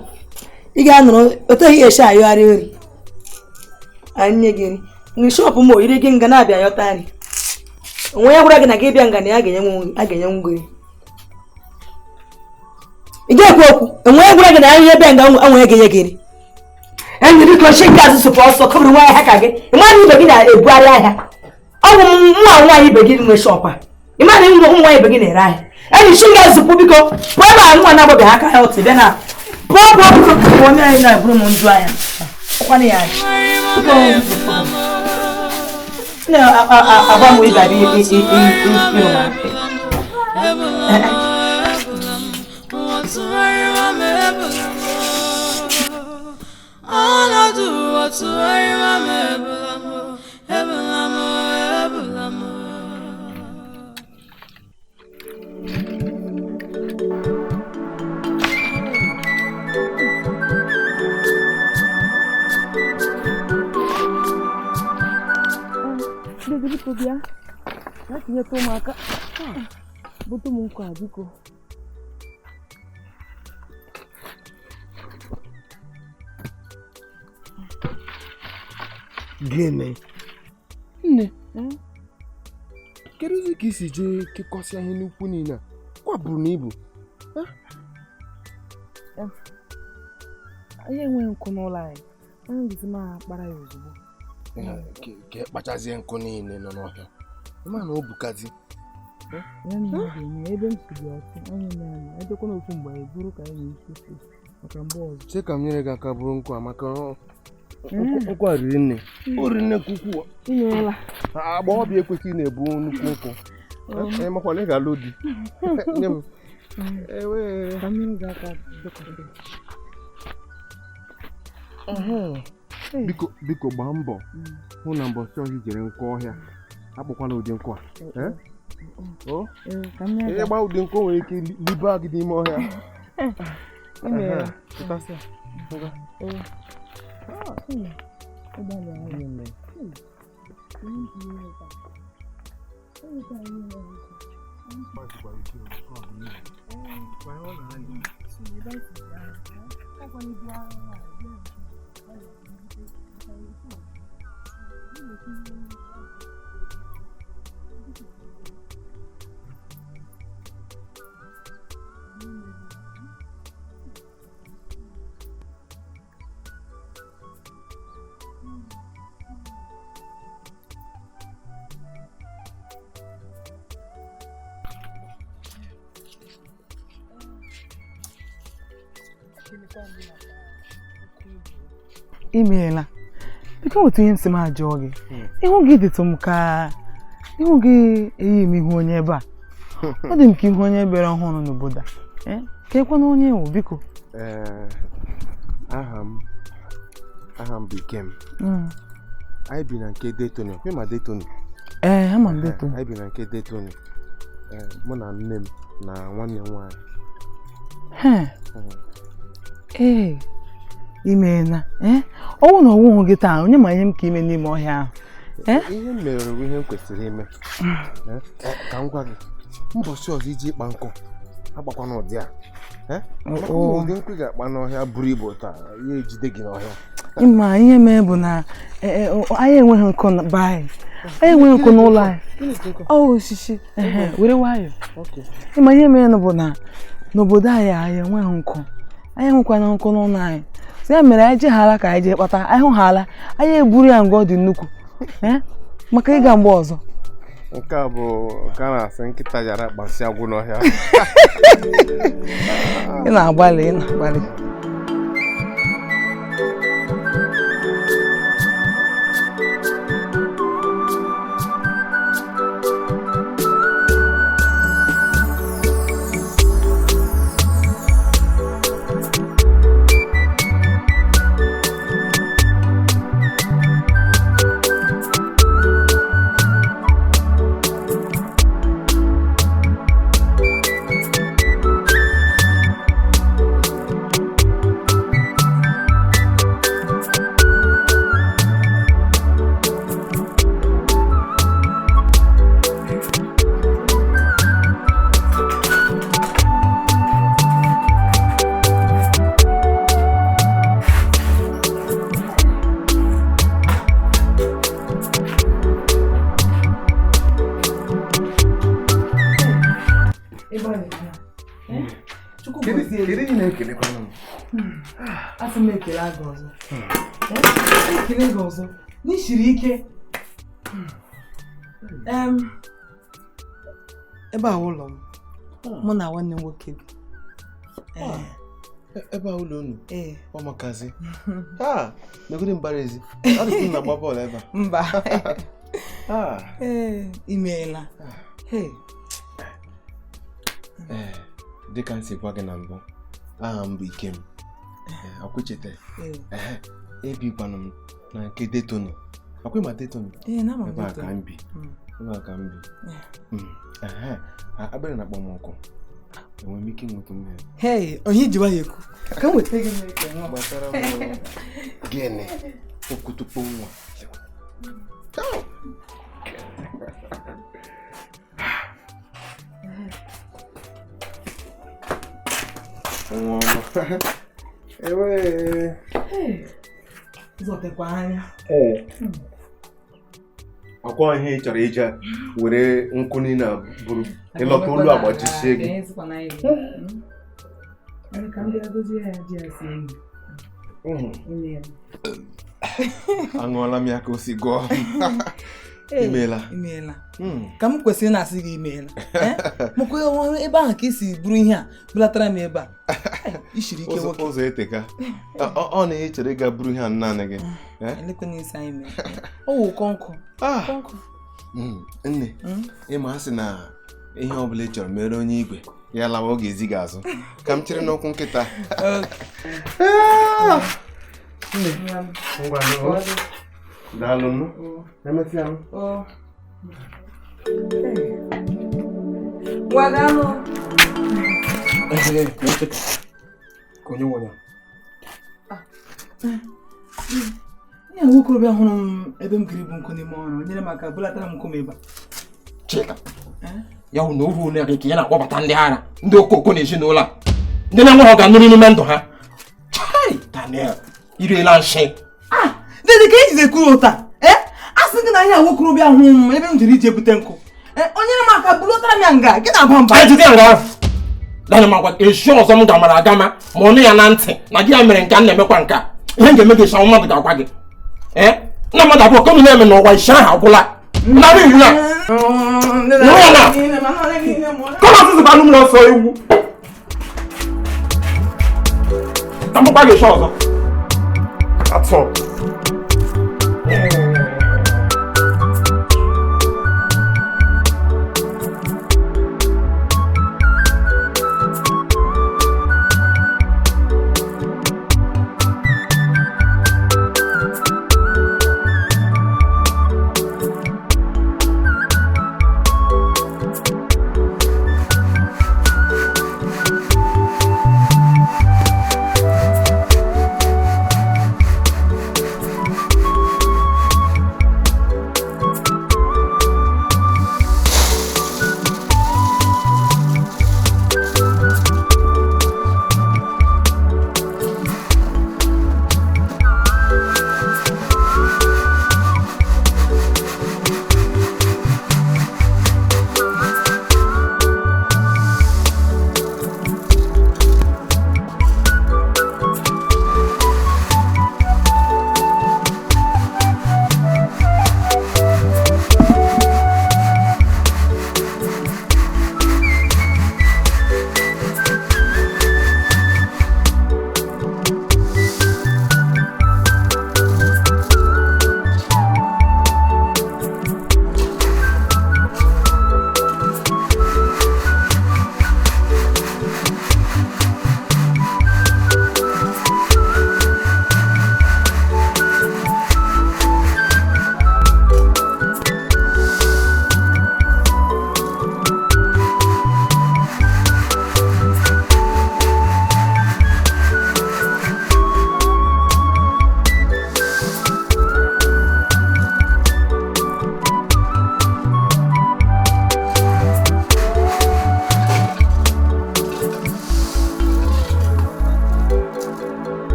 Ị ga-anọrọ otu ihe esi ayọgharị nri. Anyị nye gị nri. Nri shọpụ m oyiri gị nga na-abịa yọta nri. Onwe ya gwara gị na gị bịa nga na ya ga-enye ngwere. Ị ga-ekwu okwu. Onwe ya gwara gị na ya ihe bịa nga anwe ga-enye gị nri. Enyi biko shi gị azụ sụpụ ọsọ kọbiri nwaanyị ha ka gị. Ị mara ibe gị na-ebugharị ahịa. Ọ bụ nwa nwaanyị ibe gị nwe shọpụ a. Ị mara ụmụ nwaanyị ibe gị na-ere ahịa. Enyi shi gị azụ sụpụ biko. Pụọ ebe a nwa na-agbọghị aka ya otu bịa na pụọ onye anyị na-eburu m nju anya. Ọkwanụ ya anyị. Agbanwe ịbara biko bịa ya tinyeta ụmụaka bute m nkụ a biko.
Gịnị? Nne, kedu ụzọ ka isi jee kekọsịa ihe n'ukwu niile a? Kwaburu na ibu.
Anyị enweghị nkụ n'ụlọ anyị. Anyị ga-esi ma kpara ya ozugbo.
Ka kpachazie nkụ niile nọ n'ọhịa. Ịma na o bukazi.
Ebe m si dị ọtụ, anyị na-anya edekwa n'ofu mgbe anyị buru ka anyị na-esi maka mgbe ọzọ.
Che ka m nyere gị aka bụrụ nkụ a maka nkụ a riri nne. O riri nne kwukwu.
Inyela.
Agbọghọbịa ekwesịghị na-ebu nnukwu nkụ. Anyị makwana ị ga-alụ di. Nye m.
Ka m nyere gị aka dọkọta.
Biko gbaa mbọ hụ na mbọsị ọhịa jere nkụ ọhịa akpọkwana ụdị nkụ a. Ihe gba ụdị nkụ nwere ike libe gị n'ime ọhịa.
Imeela. Imeela. Biko otu ihe nsị m ajụọ gị. Ihu gị dịtụ m ka ihu gị eyi m ihu onye ebe a. Ọ dị m ka ihu onye bịara ọhụrụ n'obodo a. Ka ekwana onye ewu biko.
Aha m bụ Ikem. Anyị bi na nke Detoni. Kwe ma Detoni?
Ama m Detoni.
Anyị bi na nke Detoni. Mụ na nne m na nwanne m nwaanyị. Imeela. Ọnwụ na ọnwụhụ gị taa, onye ma ihe m ka ime n'ime ọhịa ahụ. Ihe m mere bụ ihe m kwesịrị ime. Ka m gwa gị, mbọsị ọzọ iji ịkpa nkụ agbakwa n'ụdị a. Ụdị nkụ ị ga-akpa n'ọhịa buru ibu taa, ya ejide gị n'ọhịa.
Ịma ihe mee bụ na anyị enweghị nkụ be anyị. Anyị enweghị nkụ n'ụlọ anyị. Osisi. Were nwayọọ. Ịma ihe mee bụ na n'obodo anyị enweghị nkụ. Anyị enwekwana nkụ n'ụlọ anyị. Ya mere anyị jeghara ka anyị jee kpata. Anyị hụghara anyị eburu ya nga ọ dị nnukwu maka ịga mgbe ọzọ.
Nke a bụ ka a na-asị nkịta jara kpasị agwụ n'ọhịa.
Ị na-agbalị. Asị m ekele gị ọzọ. Ekele gị ọzọ. N'ishiri ike. Ebe a ụlọ m. Mụ na nwanne m nwoke bi.
Ebe a ụlọ unu? Ọ makazi. Megide mbara ezi. Ọ dị na agba bọọlụ ebe a.
Mba. Imeela.
Dịka nsị gwa gị na mbụ, aha m bụ Ikem. Akwụchete. Ebikwanụ m na nke Detoni. Akwe ma Detoni? Ebe a ka m bi. Abịara na akpọmọkụ. Enwe m ike nweta mmiri.
Onye jiwa ya ekwu. Ka m nweta gị mmiri nwa.
Gbasara m gịnị? Okutukpo nwa.
Zọtekwa anya.
Akwa ihe ị chọrọ ije were nkụ niile buru ịlọta olu agbachisie gị. Aṅụọla m ya ka o si gụọ. Imeela.
Ka m kwesịrị na-asị gị imeela. Maka ebe ahụ ka isi buru ihe a bulatara m ebe a. Ishiri ike nwoke.
Ụzọ eteka. Ọ na-ehe chere ịga buru ihe a naanị gị.
Elekwana isi anyị mere. Ọ wụ kọnkụ.
Nne, ịma asị na ihe ọ bụla ị chọrọ mere onye igwe ya lawa ọ ga-ezi gị azụ. Ka m chere n'okwu nkịta. Ngwa daalụ nụ. Emesịa m.
Konye nwere. Ya nwoke obi ahụrụ m ebe m kiri bụ nkụ n'ime ọrụ nyere m aka bulatara m nkụ m ebe a.
Chika. Ya hụ na ohu na gị ya na-akpọbata ndị ara ndị okoko n'ezinụlọ a. Ndị na-enweghị ọganihu n'ime ndụ ha. Chai, Daniel, iriela nshi.
Dede ka ejize kwuru ụta. Asị gị na ya nwoke obi ahụrụ m ebe m jiri ije bute nkụ. Onyere m aka bulatara m ya nga gị na-aba mba.
Ejide nga ahụ. Daniel magwa eshi ọzọ m gamara agama ma ọnụ ya na ntị na gị ya mere nke a na-emekwa nke a. Ihe m ga-eme gị ịsha mmadụ ga-agwa gị. Na mmadụ abụọ kọmụ na-eme n'ụwa isha ahụ agwụla. Narị iwu ya. Nụrụ ya na. Kọmụ asịsị bụ anụ m n'ọsọ ewu. Ka m gwa gị ịsha ọzọ. Atọ.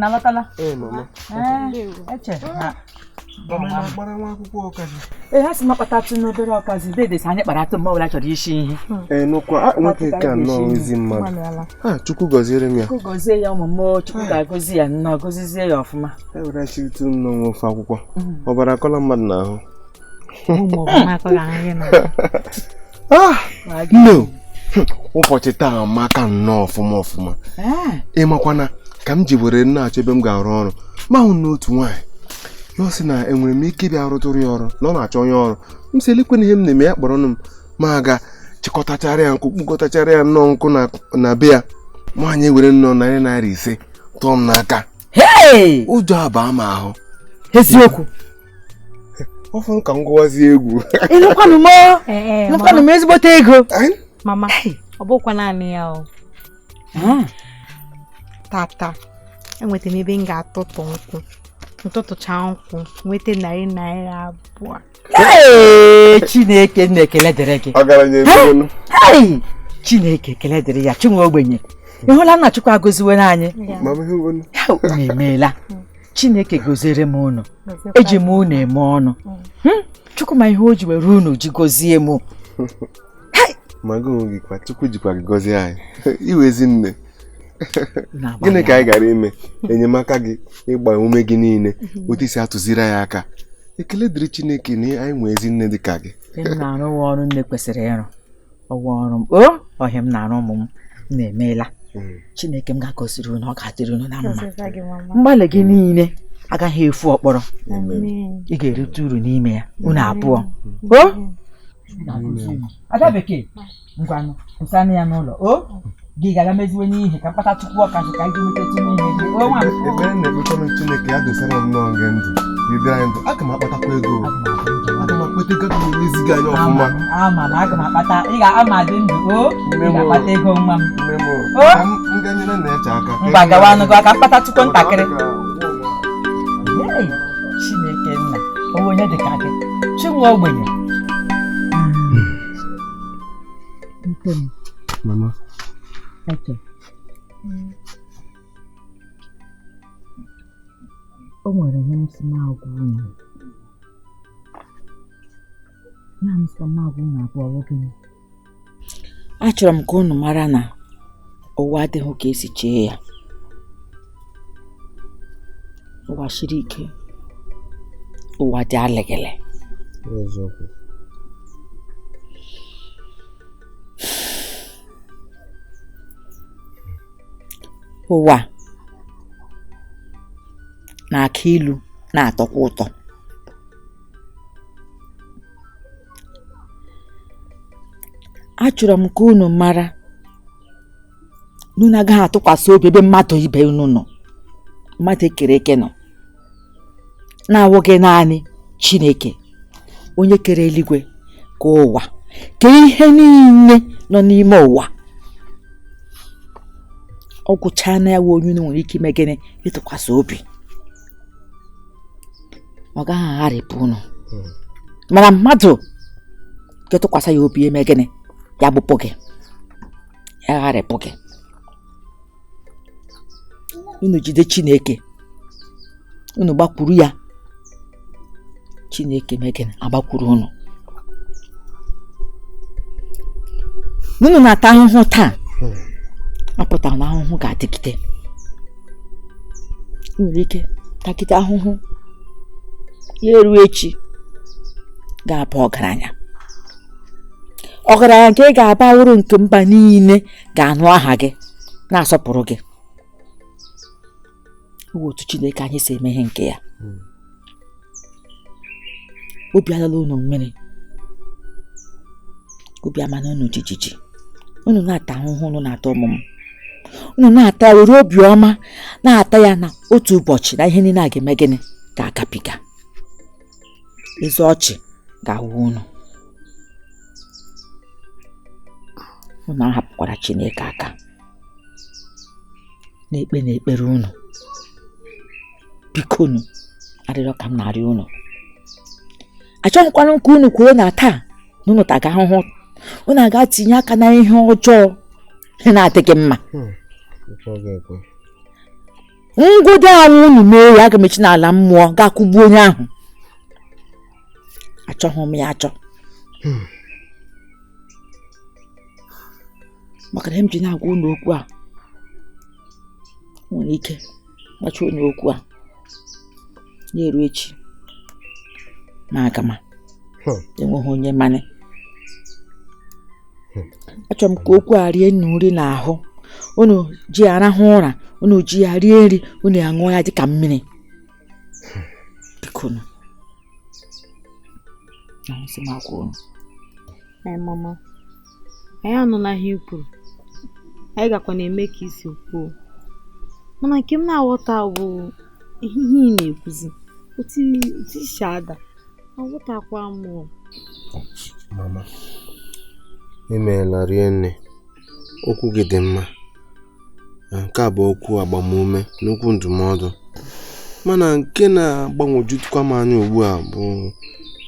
Nalatala.
Mama.
Eche.
Mama gbara nwa akwụkwọ ọkazi.
Ha si mapatatu n'obere ọkazi dede sa anyị kpara atụ mgbe ọbụla chọrọ isi ihe.
Nụkwa nwoke ka nnọọ ezi mmadụ. Chukwu gọziere m ya.
Chukwu gọzie ya ụmụ m, Chukwu ga-agọzi ya nnọọ, gọzizie ya ọfụma.
Ewere chiritu nnọọ nwe ofe akwụkwọ. Ọbara akọla mmadụ n'ahụ. No. Ụbọchị taa amaka nnọọ ọfụma. Ịmakwana ka m ji were na-achọ ebe m ga-arụ ọrụ ma hụ n'otu nwaanyị ya sị na enwere m ike ịbịa rụtụrụ ya ọrụ na ọ na-achọ onye ọrụ m si elekwana ihe m na-eme ya kpọrọ m ma aga chịkọtachara ya nkụ kpụkọtachara ya nnọọ nkụ na be ya nwaanyị were nnọọ $500 tụọ m n'aka ụjọ abaa m ahụ.
Eziokwu
ọfụ ka m gụwazie egwu
ịnụkwanụ m ezigbote ego.
Mama, ọ bụkwa naanị ya o. Tata enwetara m ebe m ga-atụtụ nkwụ ntụtụcha nkwụ nweta $200.
Chineke na-ekele dịrị gị. Chineke ekele dịrị ya chinwe ogbenye. Ị hụla nna Chukwu agọziwere anyị. Emeela. Chineke gọziere m unu. Eji m unu eme ọnụ. Chukwu ma ihe o ji were unu ji gọzie m.
Mago gị kwa Chukwu jikwa gị gọzie anyị. Iwe ezi nne. Gịnị ka anyị gara ime enyemaka gị ịgba ume gị niile otu isi atụziri anyị aka. Ekele dịrị Chineke na anyị nwee ezi nne dị ka gị.
M na-arụ ọrụ nne kwesịrị ịrụ. Ọwa ọrụ m ọhịa m na-arụ ụmụ m na-emeela. Chineke m ga-agọziri unu, ọ ga-adịrị unu na mma. Mgbalị gị niile agaghị efu ọkpọrọ. Ị ga-erite uru n'ime ya, unu abụọ. Ada bekee, ngwanụ kwụsanụ ya n'ụlọ. Gị ga-aga meziwe n'ihe ka mkpata tupu ọkachị ka anyị ga-emetetụ n'ihe gị. Nwa m.
Ebe m na-ekwetara Chineke ya dosara m nnọọ gị ndụ. Bibia ndụ, aga m akpatakwa ego. Aga m akpata ego ga-emezi gị anya ọfụma.
Ama m, aga m akpata. Ị ga-ama dị ndụ. Ị ga-akpata ego nwa m.
M ga-enyere na-eche aka.
Mba, gawanụ gị aka mkpata tupu ntakịrị. Chineke nna, onwe onye dị ka gị. Chinwe ogbenye.
Mama.
Eche. O nwere ihe m si na-agwa unu. Ya m si na-agwa unu abụọ nwoke. Achọrọ m ka unu mara na ụwa adịghị ka esi chee ya. Ụwa siri ike. Ụwa dị alegele.
Eziokwu.
Ụwa na-aka ilu na-atọkwa ụtọ. Achọrọ m ka unu mara na unu agaghị atụkwasị obi ebe mmadụ ibe unu nọ, mmadụ ekere eke nọ, na-awụghị naanị Chineke onye kere eluigwe ka ụwa, ka ihe niile nọ n'ime ụwa. Ọ gwụchaa na ya wụ onye unu nwere ike ime gịnị ịtụkwasị obi. Ọ gaghị agharịpụ unu. Mana mmadụ ga-etụkwasị ya obi eme gịnị ya gbupụ gị, ya agharịpụ gị. Unu jide Chineke, unu gbakwuru ya, Chineke mee gịnị agbakwuru unu. Unu na-ata ahụhụ taa, apụtara na ahụhụ ga-adịgide. Nwere ike tagide ahụhụ ya eruo echi ga-abụ ọgaranya. Ọgaranya nke ị ga-aba uru nke mba niile ga-anụ aha gị na-asọpụrụ gị. Otu Chineke anyị si eme ihe nke ya. Obi alala unu mmiri, obi amana unu jijiji. Unu na-ata ahụhụ, unu na-ata ọmụmụ, unu na-ata ya were obiọma na-ata ya na otu ụbọchị na ihe niile a ga-eme gịnị ga-agabiga. Ezi ọchị ga-awụ unu. Unu ahapụkwara Chineke aka na-ekpe na ekpere unu. Biko unu, arịrịọ ka m na-arịọ unu. Achọghịkwana ka unu kwuo na taa na unu taga ahụhụ, unu aga tinye aka na ihe ọjọọ na-adịghị mma. Ngwụdo ahụ unu mee ya, aga m echi n'ala mmụọ ga-akụgbu onye ahụ. Achọghị m ya achọ. Maka na m ji na-agwa unu okwu a, nwere ike gbachi unu okwu a na-eru echi ma agama enweghị onye mane. Achọrọ m ka okwu a rie nri n'ahụ. Unu ji ya arahụ ụra, unu ji ya rie nri, unu aṅụọ ya dịka mmiri. Biko unu. Nsị m agwa unu.
Mama, anyị anụla ihe i kwuru. Anyị gakwa na-eme ka isi kwuo. Mana nke m na-aghọta bụ ihe ị na-ekwuzi. Otu isi ada, aghọtakwa m.
Mama, imeela rie nne. Okwu gị dị mma. Nke a bụ okwu agbamume n'okwu ndụmọdụ. Mana nke na-agbanwojukwa m anya ugbu a bụ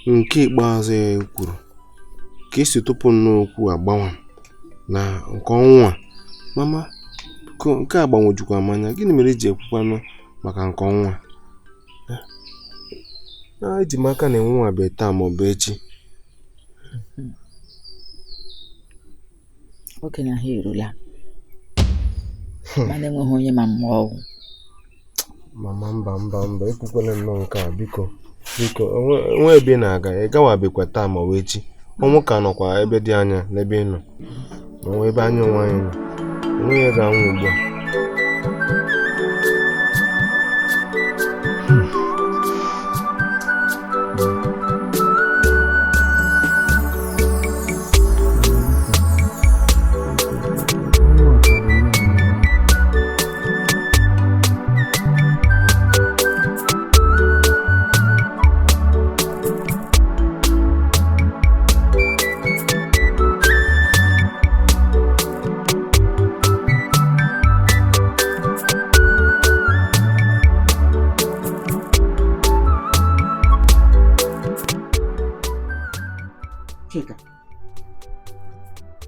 nke ikpeazụ ya kwuru. Ka esi tụpụ n'okwu agbanwe na nke ọnwa. Mama, nke a gbanwojukwa m anya. Gịnị mere iji ekwukwanụ maka nke ọnwa? Eji m aka na enwe bụ taa maọbụ echi.
Oge na ha erula. Mana enweghị onye ma mmụọ ọgwụ.
Mama, mba, ekwukwala nnọọ nke a, biko. Onwe ebe ị na-aga, ị gawabekwa taa ma ọ echi. Ọnwụ ka nọkwa ebe dị anya n'ebe ị nọ. Onwe ebe anya onwe anyị nọ. Onwe ya ga-anwụ ugbu a.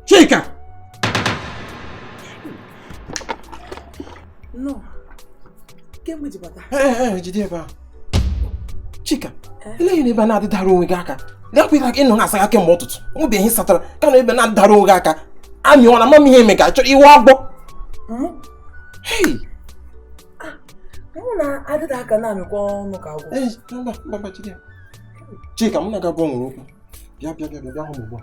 Chika! No. Kemgbe ji bata? Jide ebe a. Chika, eleghị n'ebe a na-adịdara onwe gị aka. Lekwa gị nọ na-asa aka mgbe ụtụtụ. Nwụbe ihe satara ka na ebe na-adịdara onwe gị aka. Amị ọ na mama ihe eme ka chọrọ iwe agbọ. Hey!
Mụ na adịda aka na-amịkwa ọnụ ka agwọ.
Mba, jide. Chika, mụ na gị abụọ nwere okwu. Bịa hụ m ugbu a.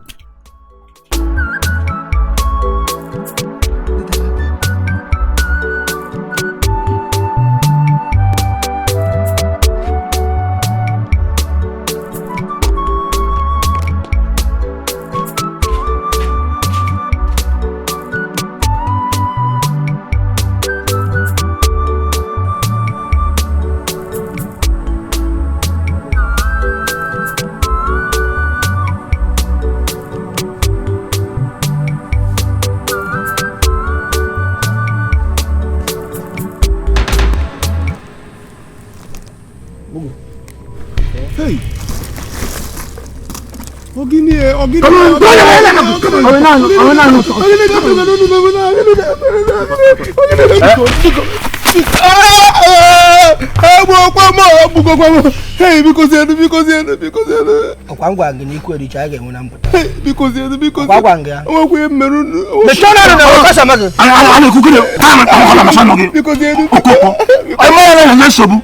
Ọkwangwa gị n'ikwu ericha a ga-enwe na mpụta.
Ọkwangwa
gị ya.
Onwekwe mmerụ.
Mechana na ọkasa magị.
Ana ekuku ne. Kama ọkọ na sanu gị. Okoko. Ai mo na nsogbu.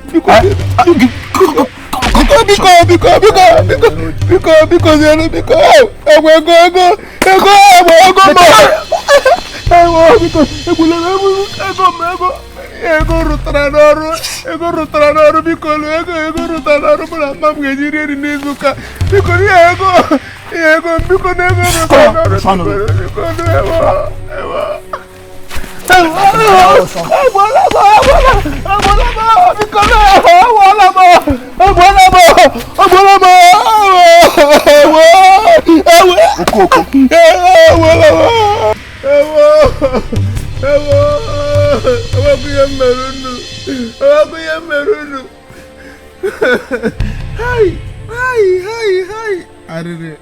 Biko zenu biko. Ego rụtara n'ọrụ biko ego rụtara n'ọrụ bụ na mma m ga-eji rie nri n'izu ụka biko ego biko na ego rụtara n'ọrụ biko ARIRI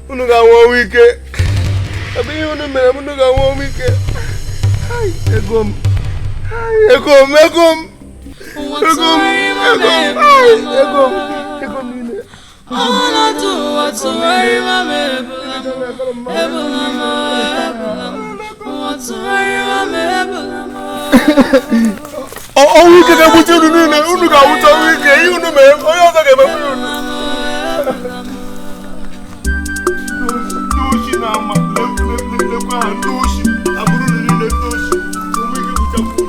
unu ga-anwụ wike abịghị unu mere unu ga-anwụ wike ego m ọnwụ ike ga-egbuchi unu niile unu ga-awụcha ọnwụ ike ihe unu mere onye ọzọ ga-emegbu unu ndị ochi na-ama lekwa ha ndị ochi abụrụ unu niile ndị ochi ọnwụ ike gbuchapụ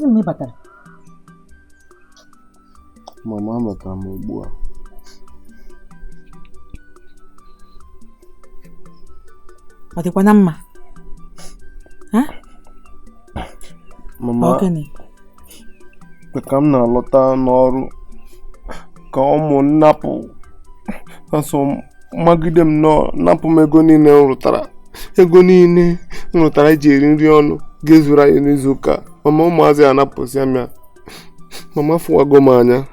unu
batara?
Mama batara m ugbu a.
Ọ dịkwa na mma?
Mama, ka m na-alọta n'ọrụ ka ụmụ nnapụ asọ magide m nọ napụ m ego niile m rụtara iji eri nri ọnụ ga-ezuru anyị n'izu ụka. Mama ụmụazị anapụsịa m ya. Mama fụwago m anya.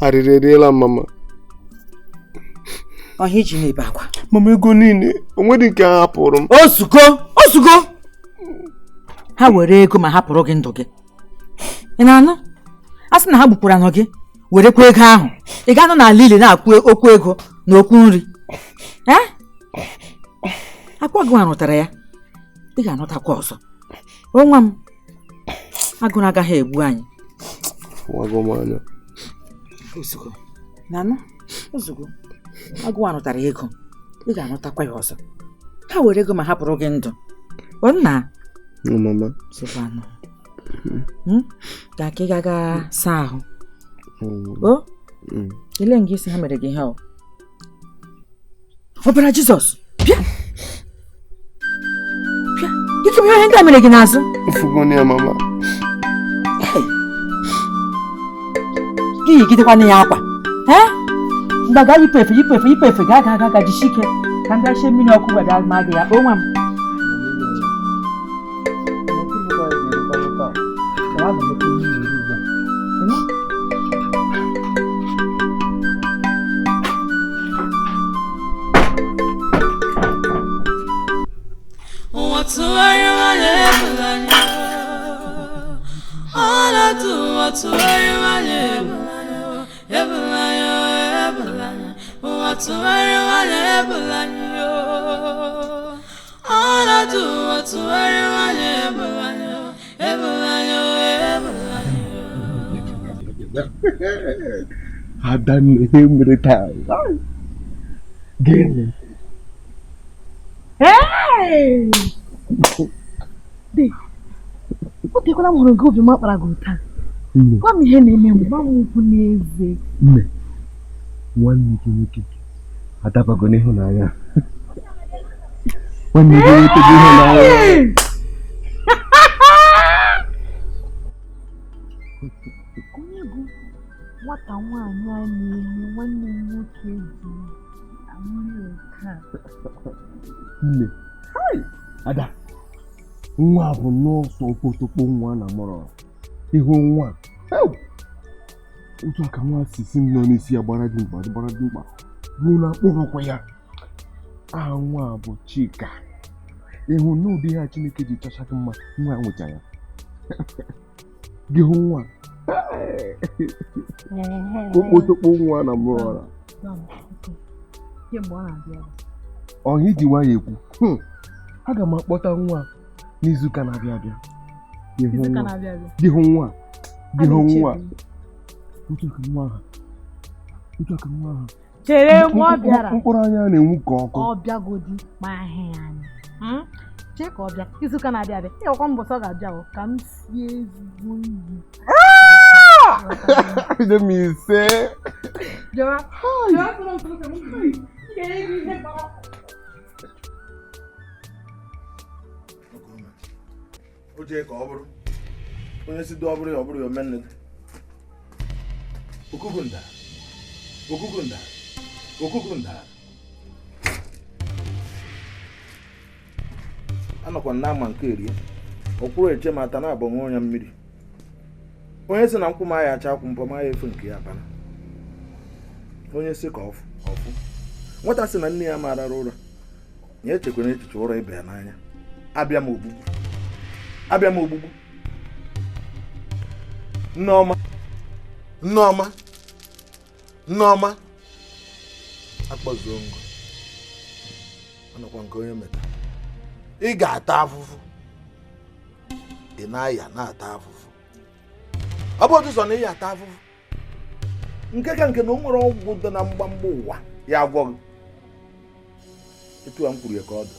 Arịrị eriela mama.
Ọhịa iji na-ebe akwa.
Mama ego niile onwedị nke ha hapụrụ m.
Osugo ha were ego ma hapụrụ gị ndụ gị. Ị na-anụ? A sị na ha gbukwara nọ gị werekwa ego ahụ. Ị ga-anọ n'ala ili na-akwụ okwu ego na okwu nri. Akwa gị rụtara ya, ị ga-anọtakwa ọzọ. O nwa m, agụrụ agaghị egbu anyị.
Fụwago m anya.
Ozugbo na-anụ ozugbo agụwa rụtara ego, ị ga-anọtakwa ya ọzọ. Ha were ego ma hapụrụ gị ndụ. O nna
mama
sokwanụ ka ị gaga saa ahụ. O ile nga isi ha mere gị ihe ọ ọbara Jizọs bịa ike ihe ndị a mere gị n'azụ.
Mfugoni ya mama.
Gị yigidekwana ya akwa mgbe ga yipụ efe ga jisike ka m bịa shie mmiri ọkụ wee bịa ma gị ya. O nwa m
Ada nne mere taa. Gịnị?
O tekwala m hụrụ gị obi m akpara gị taa. Gwa m ihe na-eme m, gwa m okwu n'eze.
Nne, nwanne gị nwoke adabago n'ịhụnanya. Nwanne gị nwoke gị ịhụnanya.
Onye bụ nwata nwaanyị a na-enye nwanne m nwoke ji amụrụ nke a.
Nne, Ada, nwa bụ nọọsụ okpotokpo nwa na mụrụ. Ihu nwa otu aka nwa sisi nọ n'isi ya gbara dị mkpa ruo na mkpụrụkwa ya. Aha nwa bụ Chika. Ịhụ n'ụdị ha Chineke ji chọcha gị mma nwa nweta ya. Gị hụ nwa okpotokpo nwa na mụrụ. Ọhịa iji nwa ya ekwu aga m akpọta nwa n'izuụka na-abịa abịa. Gị hụ nwa otu aka nwa ha
chere mgbe ọ bịara
mkpụrụ anya na-enwu ka ọkụ.
Ọ bịagodi ma ahịa ya anya chee ka ọ bịa izuụka na-abịa abịa. Ịhụkwa mbọsị ọ ga-abịa ka m sie ezigbo nri.
Ide m ise.
O jee ka ọ bụrụ onye si ọ bụrụ ya ọ bụrụ ya omenne gị. Okuku nda anọkwa n'ama nke erie ọkwụrụ eche ma ata na-abụ nwa onye mmiri. Onye si na nkwụ ma ya acha akwụ mpọ ma ya efu nke ya bana. Onye si ka ọfụ nwata si na nne ya marara ụra ya echekwana echiche ụra ibe ya n'anya. Abịa m ogbugbu Nneọma akpọzuo ngụ anọkwa nke onye meta. Ị ga-ata afụfụ, ị na-aya na-ata afụfụ. Ọ bụ otu sọ na ị ya ata afụfụ nke ka nke na o nwere ọgwụ dị na mgbamgba ụwa ya agwọ gị. Etu a m kwuru ya ka ọ dị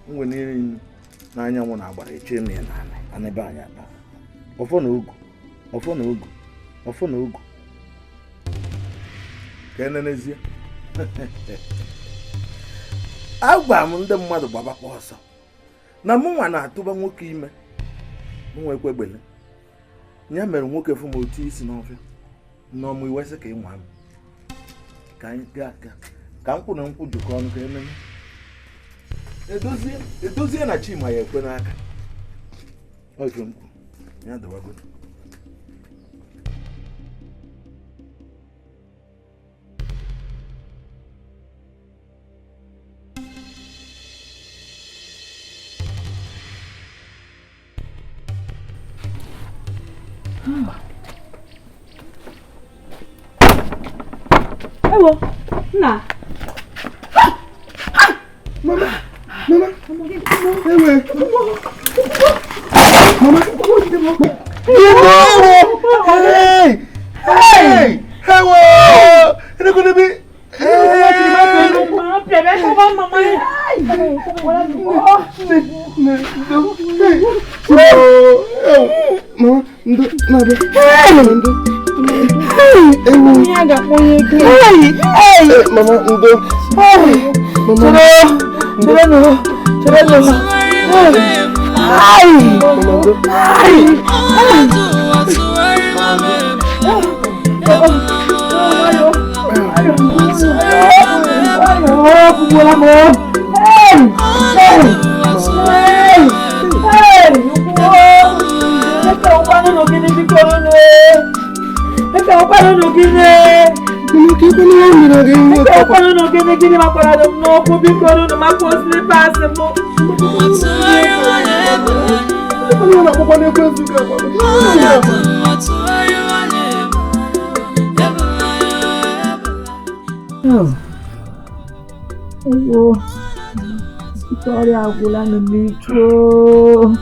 nwe n'iri n'anyanwụ na-agbara eche na ya na ebe anyị ata ọfọ na ogu ka enenezie. Agwa m ndị mmadụ gbabakwa ọsọ na mụ nwa na-atụba nwoke ime m nwekwa egbele ya mere nwoke fụ m otu isi n'ọfịa Nọọmụ iwe sị ka ị nwa m. Ka anyị gaa ka nkwụ na nkwụ jikọ ọnụ ka ememe. Edozie na Chima ya ekwe n'aka. Ọ ife m kwuru, ya dawagodo.
Ewo, nna.
Mama. Ewe. Hey! Ewo! Ene ko debi.
Sorry, agula no metro.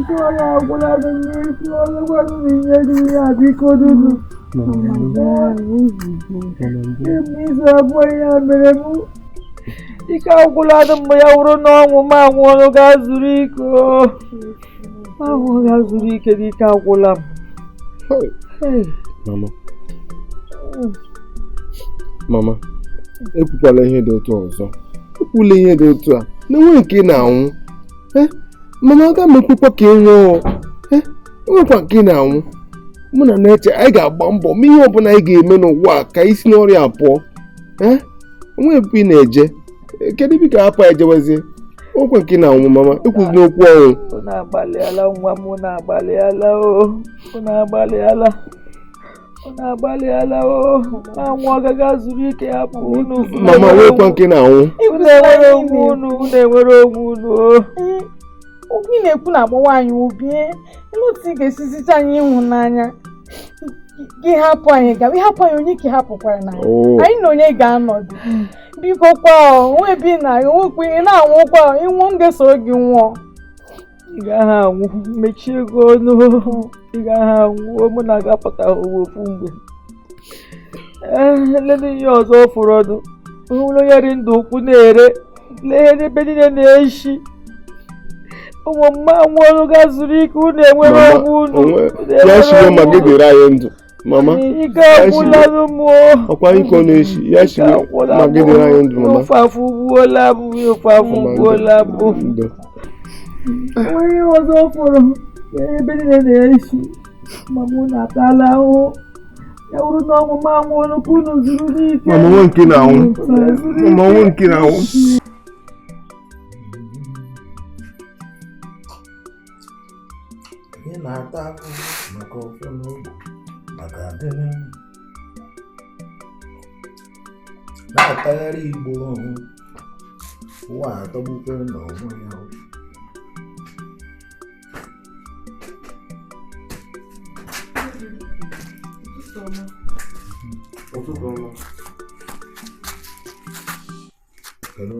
Sorry, agula no metro. Eu vou vir aqui quando Ikaugulada mbayawro no mangono gazuriko. Mangono gazurike dikagulam.
Mama, ekwukwala ihe dị otu ọzọ. Ekwula ihe dị otu a. Na-enwe nke ị na-anwụ. Mama, aga m ekwukwa ka ị nwụọ. Enwekwa nke ị na-anwụ. Mụ na na-eche anyị ga-agba mbọ ma ihe ọbụla anyị ga-eme n'ụwa ka isi n'ọrịa pụọ. Onwe ebe ị na-eje. Kedu ebe ị ga-apụ ejewezie? Okwe nke ị na-anwụ mama, ekwuzi n'okwu ọnwụ.
Una-agbalịala nwa m, una-agbalịala o. Una-agbalịala. Una-agbalịala o. Anwụ ọgaga zuru ike hapụ unu.
Mama, nwekwa nke ị na-anwụ.
Unu enwere onwe unu, unu enwere onwe unu o.
Okwu ị na-ekwu na-agba nwaanyị obi. Elu otu ị ga-esisicha anyị ịhụnanya. Gị hapụ anyị gawa, ịhapụ anyị onye ka hapụkwara na anyị na onye ga-anọdụ. Biko kwa onwe bi na onwekwa ị na-anwụkwa ịnwụ m ga-esoro gị nwụọ.
Ị gaghị anwụ, mechie ego ọnụ. Ị gaghị anwụ, mụ na ga-apụta ofu mgbe. Lele ihe ọzọ fụrụ ọdụ. Ụlọ onye ri ndụ ukwu na-ere. Lee n'ebe niile na-eshi. Ụmụ mma nwụrụ gazuru ike unu enwere onwe unu.
Ya shiwe ma gị dịrị anyị ndụ. Mama,
ike agwụla n'ụmụ.
Ọkwa iko na-eshi, ya shiwe ma gị dịrị anyị ndụ mama.
Ofe afọ ugbuola bụ, ofe afọ ugbuola bụ. Onye ọzọ fọrọ ebe niile na-eshi. Mama unu atala ahụ. Ya wuru na ọmụma anwụrụ ka unu zuru n'ike.
Mama nwe nke na-anwụ. Mama nwe nke na-anwụ.
Ị na-ata akụ maka ofe n'ogbe maka adịrị na-atagharị Igbo ọhụ ụwa atọgbukwe n'onwe ya. Kedu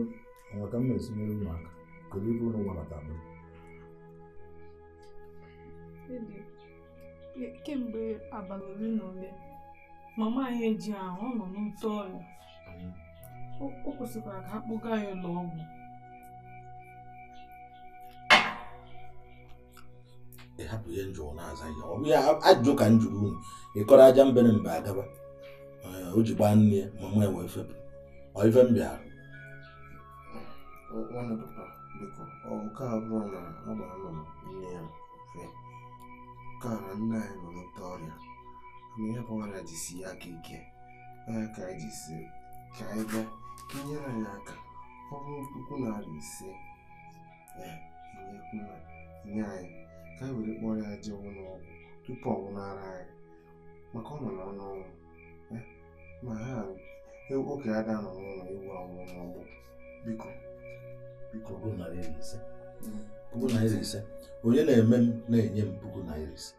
maka m na-esinyere ụmụaka kedu ibe ụlọ nwata bụ?
Kemgbe abalị ole na ole mama anyị eji ahụ ọ nọ n'ute ọrịa. O kwesịkwara ka ha kpọga ya ụlọ ọgwụ.
Ị hapụ ihe njọ na-aza ihe ọ bụ ya ajụjụ ka m jụrụ unu ịkọrọ aja mbere mbe agaba o ji gbaa nne ya mama enwe fepụ ọ ife m bịara.
Nwanne papa, biko, nke a bụrụ na agbara nọ nne ya fe ka na nne anyị nọ n'ote ọrịa Anyị abụghị jisi ya aka ike. Onye ka anyị jisi ka anyị bịa nyere anyị aka. Ọ bụrụ 500,000. Nye anyị ka anyị were kpọrọ ya jee n'ọgwụ tupu ọ nwụnara anyị. Maka ọ nọ n'ọnụ ọnwụ. Ma ha oke ada nọ n'ụlọ iwu anwụ n'ọgbụ. Biko. Biko.
500,000. 500,000. Onye na-eme m na-enye m 500,000.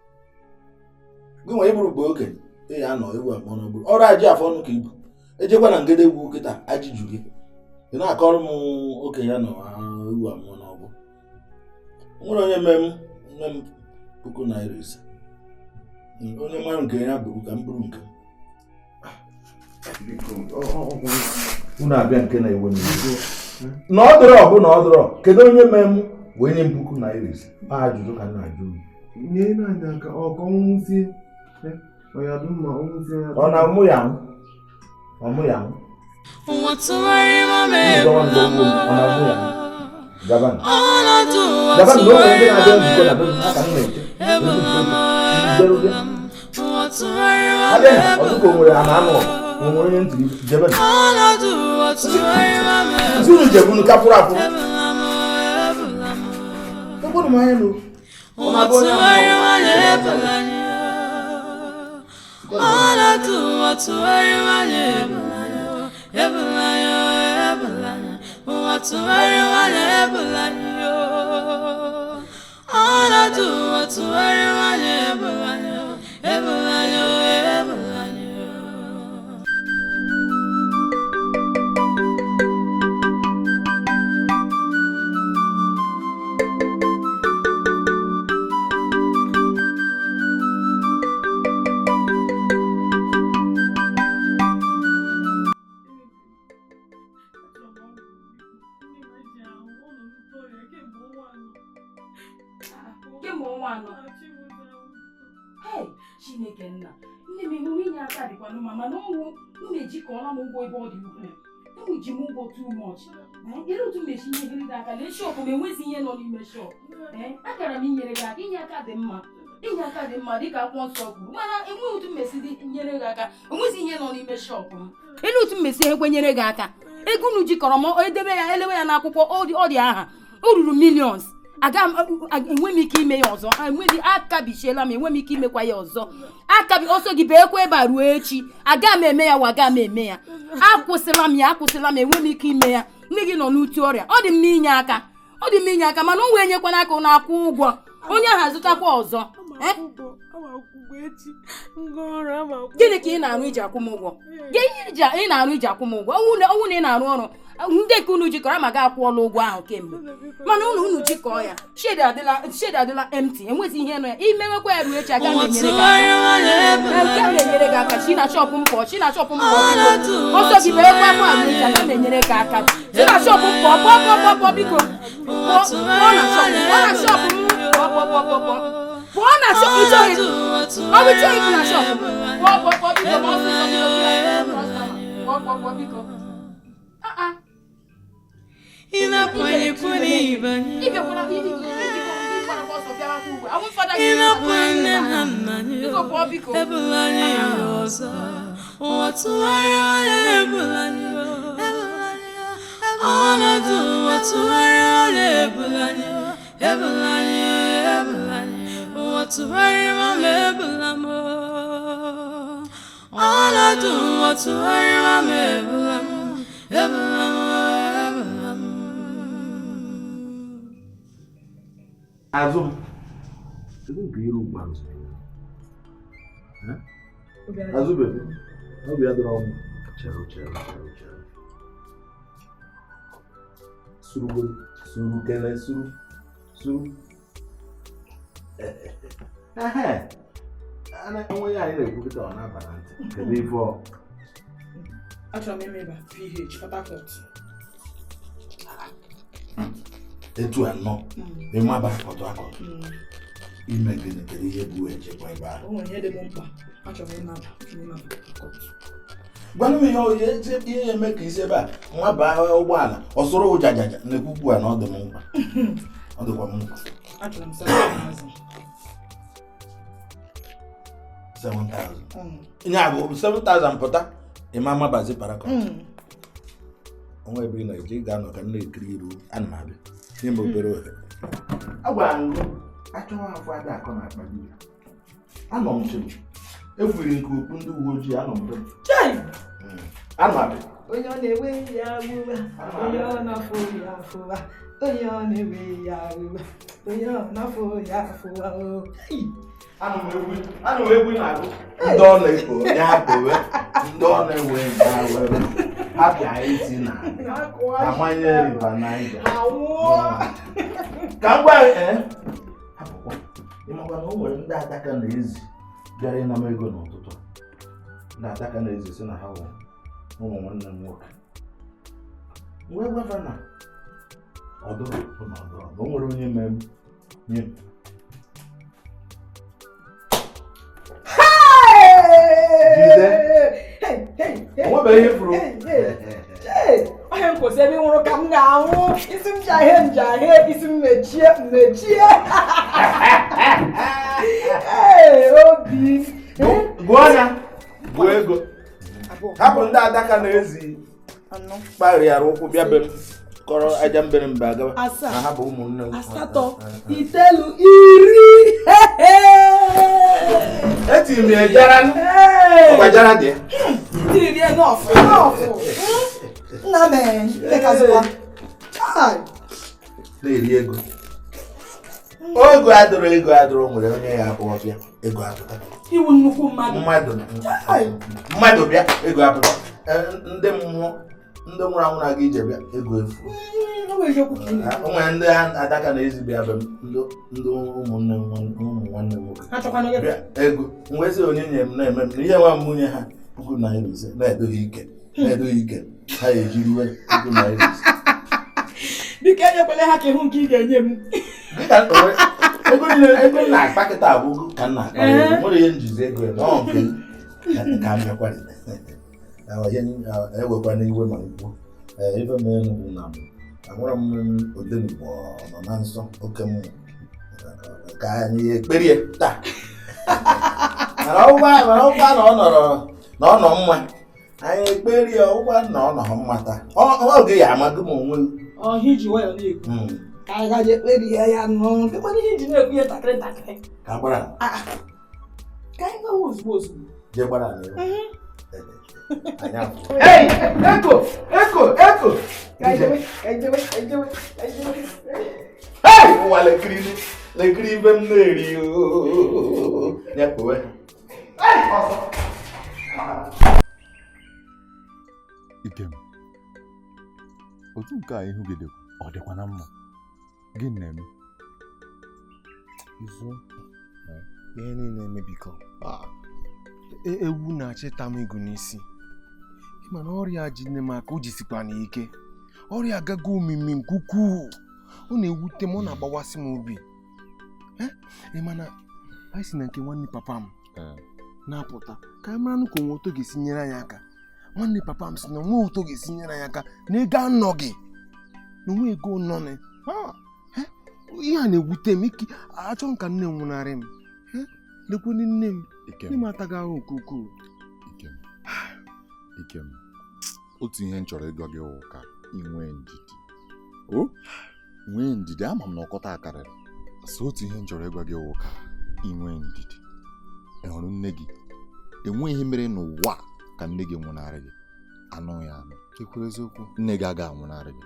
Gị nwa ịbụrụ bụ okenye ị ya anọ ewu amụọ n'ọgbụ. Ọrụ ajị afọ ọnụ ka ibu. Ejekwa na ngede egwu kịta ajịjụ gị. Ị na-akọrọ m okenye nọ ewu amụọ n'ọgbụ. Nwere onye mee m 500,000. Onye mara nke ya bụrụ ka m bụrụ nke m. Unu abịa nke na-ewe n'iwu. Na ọ dịrọ ọ bụ na ọ dịrọ kedu onye mee m wee nye m 500,000? Ajụjụ ka m na-ajụ.
Nye na-anya aka ọkọ nwụzie. Ọ ya dị mma nwụzie ya.
Ọ na-amụ ya m. Ọ mụ ya m. Gaban. Gaban no one dey na dem go na dem aka m na-eche. Ade ọdụ ka o nwere ana anụ o nwere onye ntị jebe. Zuru jebunu kapụrụ apụ. Ebe m anya no. Ọ na-abụ onye
Chineke nna nne m emume inye aka dịkwanụ mama na ọnwụ unu ejikọọla m ụgwọ ebe ọ dị ukwuu. Unu ji m ụgwọ too much. Ele otu mmechi ihe gịrị gị aka lee shọpụ m enwezi ihe nọ n'ime shọpụ. Agara m inyere gị aka inye aka dị mma. Inye aka dị mma dịka akwụkwọ nsọ kwuru mana enweghị otu mmesi dị nyere gị aka enwezi ihe nọ n'ime shọpụ m. Ele otu mmesi ihe kwenyere gị aka ego unu jikọrọ m edebe ya elewe ya n'akwụkwọ ọ dị aha o ruru millions. Enwe m ike ime ya ọzọ enweghị akabichiela m enwe m ike imekwa ya ọzọ akabi ọsọ gị beekwa ebe a ruo echi aga m eme ya waga m eme ya akwụsịla m enwe m ike ime ya nne gị nọ n'utu ọrịa ọ dị m inye aka mana o wee nyekwana aka na-akwụ ụgwọ onye ahụ azụtakwa ọzọ. Gịnị ka ị na-arụ iji akwụ m ụgwọ? Ị na-arụ iji akwụ m ụgwọ ọnwụ na ị na-arụ ọrụ ndị ka unu jikọrọ ma ga-akwụọla ụgwọ ahụ kemgbe mana unu jikọọ ya shade adịla empty enwezi ihe nọ ya imewekwa ya ruo echi aga na-enyere gị aka chi na shọpụ m pụọ ọsọ gị bere kwa akwa ruo echi aga na-enyere gị aka chi na shọpụ m pụọ biko pụọ na shọpụ m pụọ na shọpụ ịchọghị na shọpụ pụọ biko
Inapwenye namnanyo ebulanye yoza watuwaya ebulanyo onadu watuwaya ebulanyo watuwaya ebulamo onadu watuwaya ebulamo
Azum. Kedu nke iru ugbu a? Azụ bebe. Ọ bụ ya dọrọ ọnwụ. Chere. Suru kele suru. Ana onwe ya anyị na-ekwukọta ọ na-aba na ntị. Kedu ife ọ?
Achọrọ m emeba PH Port Harcourt.
Etu anọ ịmaba Port Harcourt. Ime gịnị kedu ihe bụ echekwa ebe ahụ?
O nwere ihe dị m mkpa. Achọrọ m ịmaba Port Harcourt.
Gwanụ m ihe eme ka isi ebe a nwa baa ụgbọala ọ sụrụ ụjajaja na-ekwu ugbu a na ọ dị m mkpa. Ọ dịkwa m mkpa.
Achọrọ m
7,000. Nya bụ 7,000 pụta ịma mabazi parakọ. Onwe ebe ị na-eje ị ga-anọ ka nne ekiri iru ana m abịa n'ime obere ohere. Agwara m achọwa afọ ada akọ na akpa gị. Anọ m chere egwuri nke okpu ndị uwe ojii anọ m chere. Anọ abịa.
Onye ọ na-ewe ya agwụba, onye ọ na-afụ ya afụba, onye ọ na-ewe ya agwụba, onye ọ na-afụ ya afụba.
Anụ m egwu na-agụ ndị ọ na-ekpo ya akpowe, ndị ọ na-ewe ya were hapịa isi na amanye riva Naija. Ka m gwa hapụkwa ịmakwa na o nwere ndị Adaka na-ezi bịara ịna m ego n'ụtụtụ. Ndị Adaka na-ezi si na ha nwụrụ ụmụ nwanne m nwoke. Wee gwafa na ọdụrụ bụ na ọdụrụ na o nwere onye mee m nye m. Onwebeghị ihe furu.
Onye nkwụsị ebe nwụrụ ka m ga-anwụ. Isi m jahie, isi m mechie. Obi.
Gụọ ya, gụọ ego. Hapụ ndị Adaka na-ezi kparịara ụkwụ bịa be m kọrọ aja mbere mba agawa na ha bụ ụmụnne m.
8, 9, 10.
Eti m ya jara ọgbajara dị.
Tiri ya n'ọfụ. Nna m lekazikwa.
Na-eri ego. Ego adụrụ nwere onye ya abụ ọbịa ego apụta.
Iwu nnukwu mmadụ.
Mmadụ bịa ego apụta. Ndị mmụọ ndị nwụrụ anwụ na-aga ije bịa ego efu. O nwere ndị Adaka na-ezibịa be ndị ụmụnne ụmụ nwanne nwoke bịa ego mwezi onye nye m na-eme m ihe nwa m nwunye ha 5,000 na-edoghị ike ha ejiriwe 5,000.
Biko enyekwele ha ka ịhụ nke ị ga-enye m.
Ego na-akpa kịta abụgo ka nna akpa nwere ihe njizi ego ya ka m bịakwara ewekwana iwe ma ikwu ife mere bụ na agwara m Odenigbo nọ na nsọ oke mmụọ ka anyị ekperie taa. Mana ọgwa na ọ nọ mma anyị ekperie ọgwa na ọ nọ mma taa ọ ga ya amago m onwe
iji nwayọ na-ekwu ka anyị gaje ekperie ya nọ dịkwana ihe iji na-ekwu ihe takịrị
ka gbara
ka anyị gawa ozugbo
jee gbara
Hey, Echo!
Hey, ụwa lekiri ibe m na-eri ya kpowe.
Ikem, otu nke a ihu gị ọ dịkwa na mma gị na-eme
ihe niile emebikọ ewu na-achịta m ego n'isi mana ọrịa ji nne m aka o jisikwa n'ike ọrịa agago omimi nke ukwuu ọ na-ewute m ọ na-agbawasị m obi mana anyị si na nke nwanne papa m na-apụta ka anyị mara ka onwe otu ga-esi nyere anyị aka. Nwanne papa m si na onwe otu ga-esi nyere anyị aka na ego anọghị na onwe ego nọ ihe a na-ewute m ike achọ m ka nne m nwụnarị m lekwene nne m n'ime ataghị ahụ nke ukwuu.
Ikem, otu ihe m chọrọ ịgwa gị wụ ka ị nwee ndidi. Nwee ndidi, ama m na ọkọta akarịrị. So otu ihe m chọrọ ịgwa gị wụ ka ị nwee ndidi. Ị hụrụ nne gị enweghị ihe mere n'ụwa ka nne gị nwụnarị gị anụ ya anụ.
Ekwuru eziokwu,
nne gị agaghị anwụnarị gị.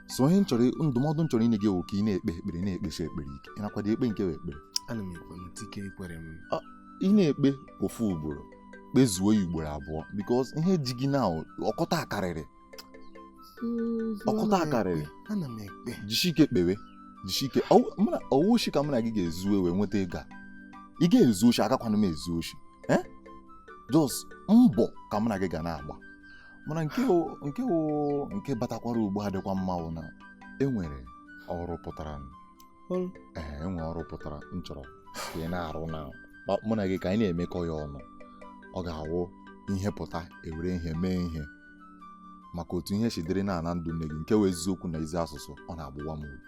So ihe ndụmọdụ m chọrọ inye gị wụ ka ị na-ekpe ekpere na-ekpesi ekpere ike. Ị nakwado ekpe nke ekpere.
Ana m ekwe m tike ekwere m.
Ị na-ekpe ofu ugboro kpezuo ya ugboro abụọ because ihe ji gị na ọkọta akarịrị.
Ana m ekpe.
Jisike kpewe jisike ọwụshi ka mụ na gị ga-ezu wee nweta ego a. Ị ga-ezu oshi agakwanụ m ezu oshi just mbọ ka mụ na gị ga na-agba. Mana nke batakwara ugbu a dịkwa mma wụ na enwere ọrụ pụtara enwe ọrụ pụtara m chọrọ ka ị na-arụ na mụ na gị ka anyị na-emekọ ya ọnụ. Ọ ga-awụ ihe pụta ewere ihe mee ihe maka otu ihe si dịrị na ndụ nne gị nke wee eziokwu na ezi asụsụ ọ na-agbụwa m obi.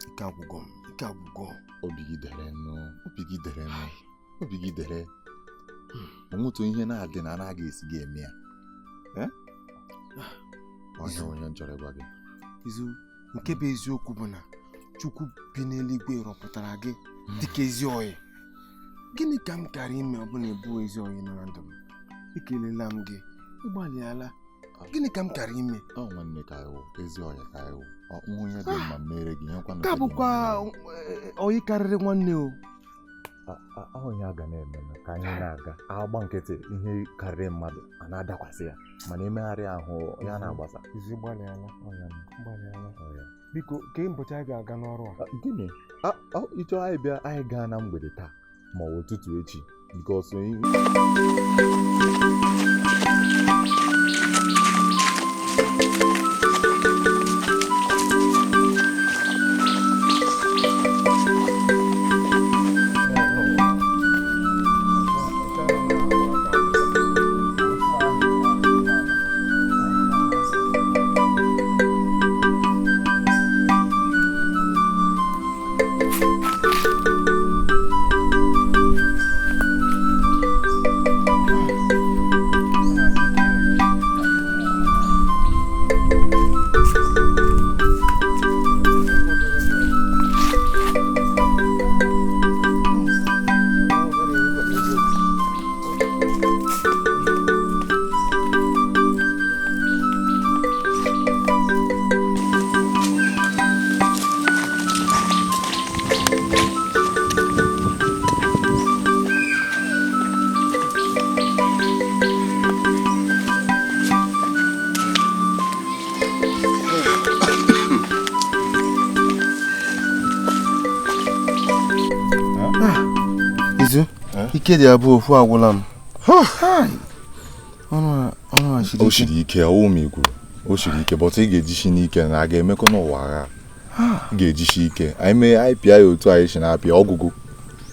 Ike agwụgwọ m nke abụọ
obigidere onwetu ihe na-adị na anaghị esi gị eme ya onye nchọrọ ịgwa gị
izu nke bụ eziokwu bụ na Chukwu bi n'eluigwe rọpụtara gị dịka ezi ọyị. Gịnị ka m gara ime ọ bụla ebu ezi ọyị na ndụ m? Ekelela m gị, ịgbalịala. Gịnị ka m gara ime?
Nwanne ka iwu ezi ọyị ka iwu onye dị mma mere gị nyekwa
ka bụkwa ọyị karịrị nwanne o.
Onye a ga na-eme ka anyị na-aga agba nkịtị ihe karịrị mmadụ a na-adakwasị ya mana emegharị ahụ ya na-agbasa.
Izu gbalịala biko ka ụbọchị anyị ga-aga n'ọrụ a.
Gịnị ịchọ anyị bịa anyị gaa na mgbede taa ma ọ bụ ụtụtụ echi because
ike dị abụọ ofu agwụla m.
o siri ike ọwụ m ikwuru o siri ike bọta ị ga-ejishi n'ike na a ga-emekọ n'ụwa agha ị ga-ejishi ike anyị pịa ya otu anyị si na-apịa ọgụgụ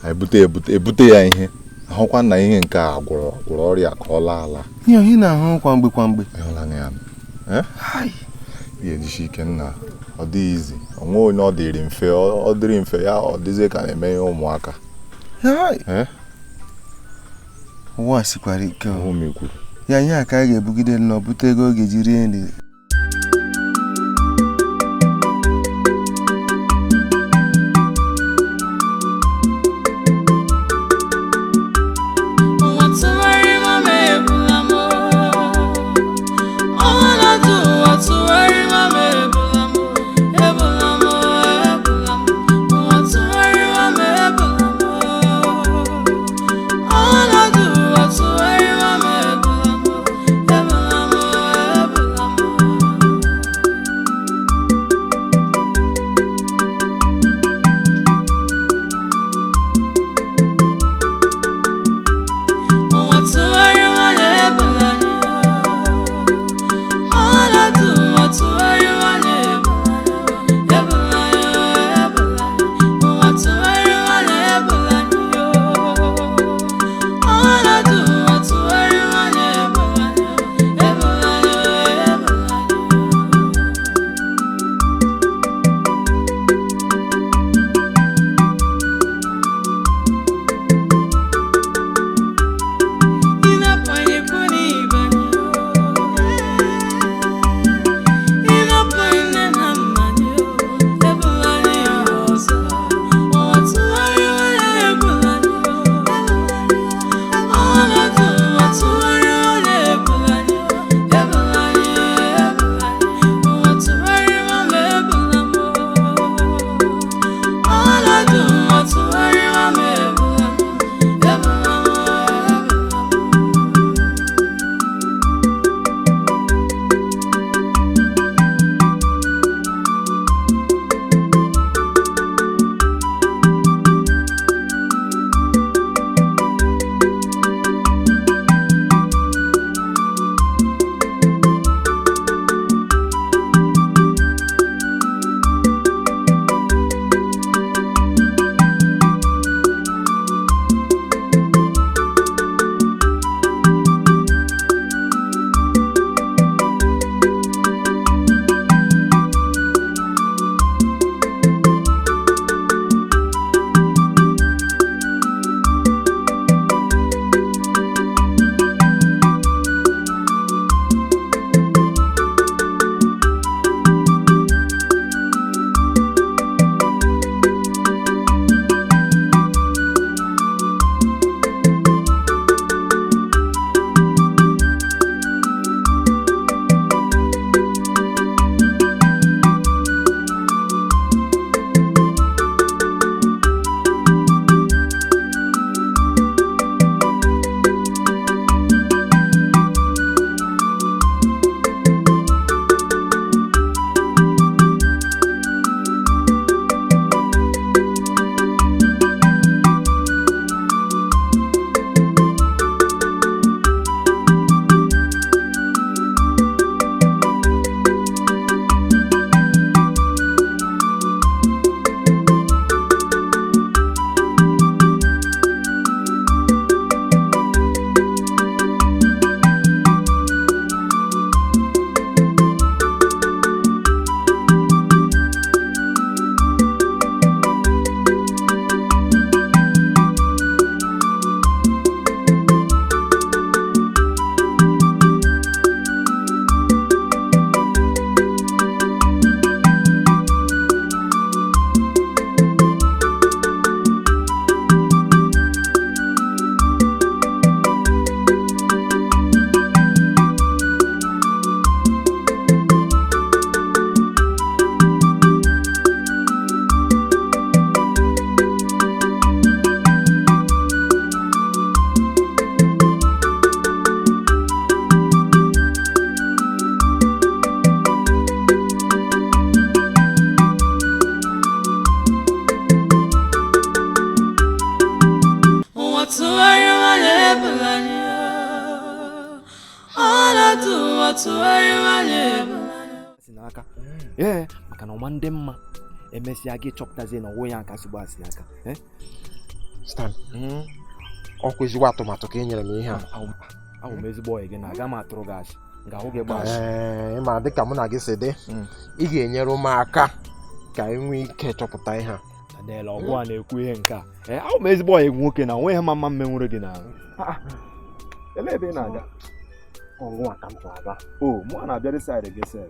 anyị ebute ya ihe ahụkwa na ihe nke a gwọrọ ọrịa ka ọ laa ala
ihe na-ahụ kwa mgbe
ị ga-ejishi ike nna ọ dịghị izi onwe onye ọ dịrị mfe ọ dịrị mfe ya ọ dịzie ka na-eme ihe ụmụaka
ụwa sikwara ike ya ihe a ka a ga-ebugide nọ bute ego oge ji rie nri.
si n'aka ee maka na ọma ndị mma emesịa gị chọpụtazie na ọnwe ya aka sugbo asị aka
Stan ọkwa ezigbo atụmatụ ka e nyere m ihe a
ahụ m ezigbo ọyị gị na aga m atụrụ gị asị ga-ahụ gị gbaasị
ma dịka mụ na gị si dị ị ga-enyere m aka ka e nwee ike chọpụta ihe a
Adela ọgwụ a na-ekwu ihe nke a ahụ m ezigbo ọyị nwoke na onwe ihe mma mmenwere gị n'ahụ ele ebe ị na-aga
ọnwụ a ka m chọrọ aga
mụ a na-abịa dị saịdị gị sef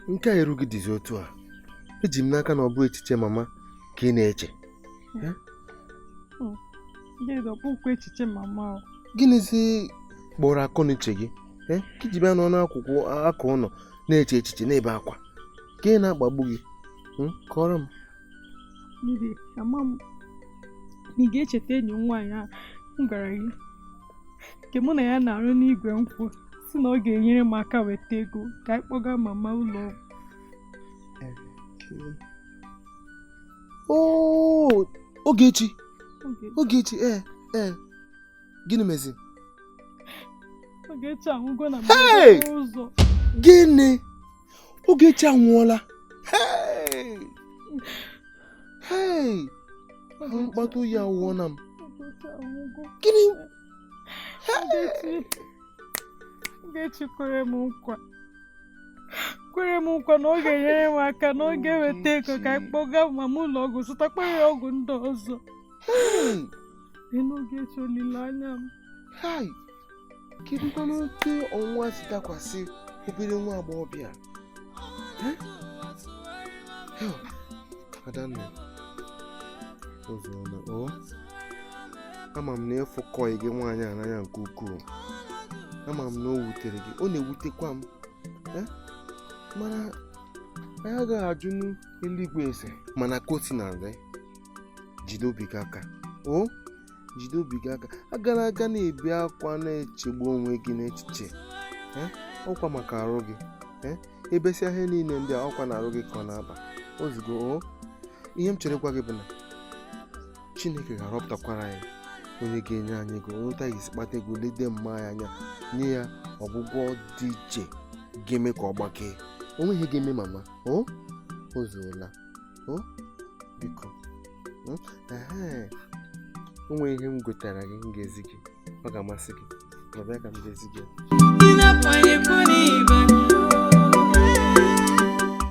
nke a erughị dịzi otu a eji m n'aka na ọ bụ echiche mama ka ị na-eche gịnịzi kpọrọ akọ n'uche gị ka iji bịa n'ọnụ akwụkwọ aka ụlọ na-eche echiche na-ebe akwa ka ị na-akpagbu gị kọrọ m
ị ga-echeta enyi m nwaanyị a m gwara gị nke mụ na ya na-arụ n'igwe nkwụ si na ọ ga-enyere m aka weta ego ka anyị kpọga mama ụlọ
ọgwụ. Ogechi gịnị mezi?
Ogechi anwụgo na ụzọ.
Gịnị? Ogechi anwụọla? Ahụ mkpata oyi awụọ na m. Gịnị?
Ogechi kwere m nkwa na ọ ga-enyere m aka na ọ ga-eweta ego ka anyị kpọga mama ụlọ ọgwụ zụtakwara ya ọgwụ ndị ọzọ. Ogechi olileanya m.
Kedu ka n'oke ọnwa si dakwasị obere nwa agbọghọbịa? Adanne ama m na ịfụkọghị gị nwaanyị a n'anya nke ukwuu. Ama m na o wutere gị, ọ na-ewutekwa m. Mana anyị agaghị ajụ n'eluigwe ese mana koti na nze jide obi gị aka. Jide obi gị aka. Agara aga na-ebe akwa na-echegbu onwe gị n'echiche. Ọkwa maka arụ gị. Ebesia ihe niile ndị a ọkwa na arụ gị ka ọ na-aba. Ozugbo ihe m chere gwa gị bụ na Chineke ga-arọpụtakwara anyị onye ga-enye anyị ego, onye ụta ga-esi kpata ego lede mma anyị anya nye ya ọgwụgwọ dị iche ga-eme ka ọ gbakee. Onwe ihe ga-eme mama. Ozuola. Biko. Onwe ihe m gotara gị m ga-ezi gị, ọ ga-amasị gị. Ọbịa ka m ga-ezi gị.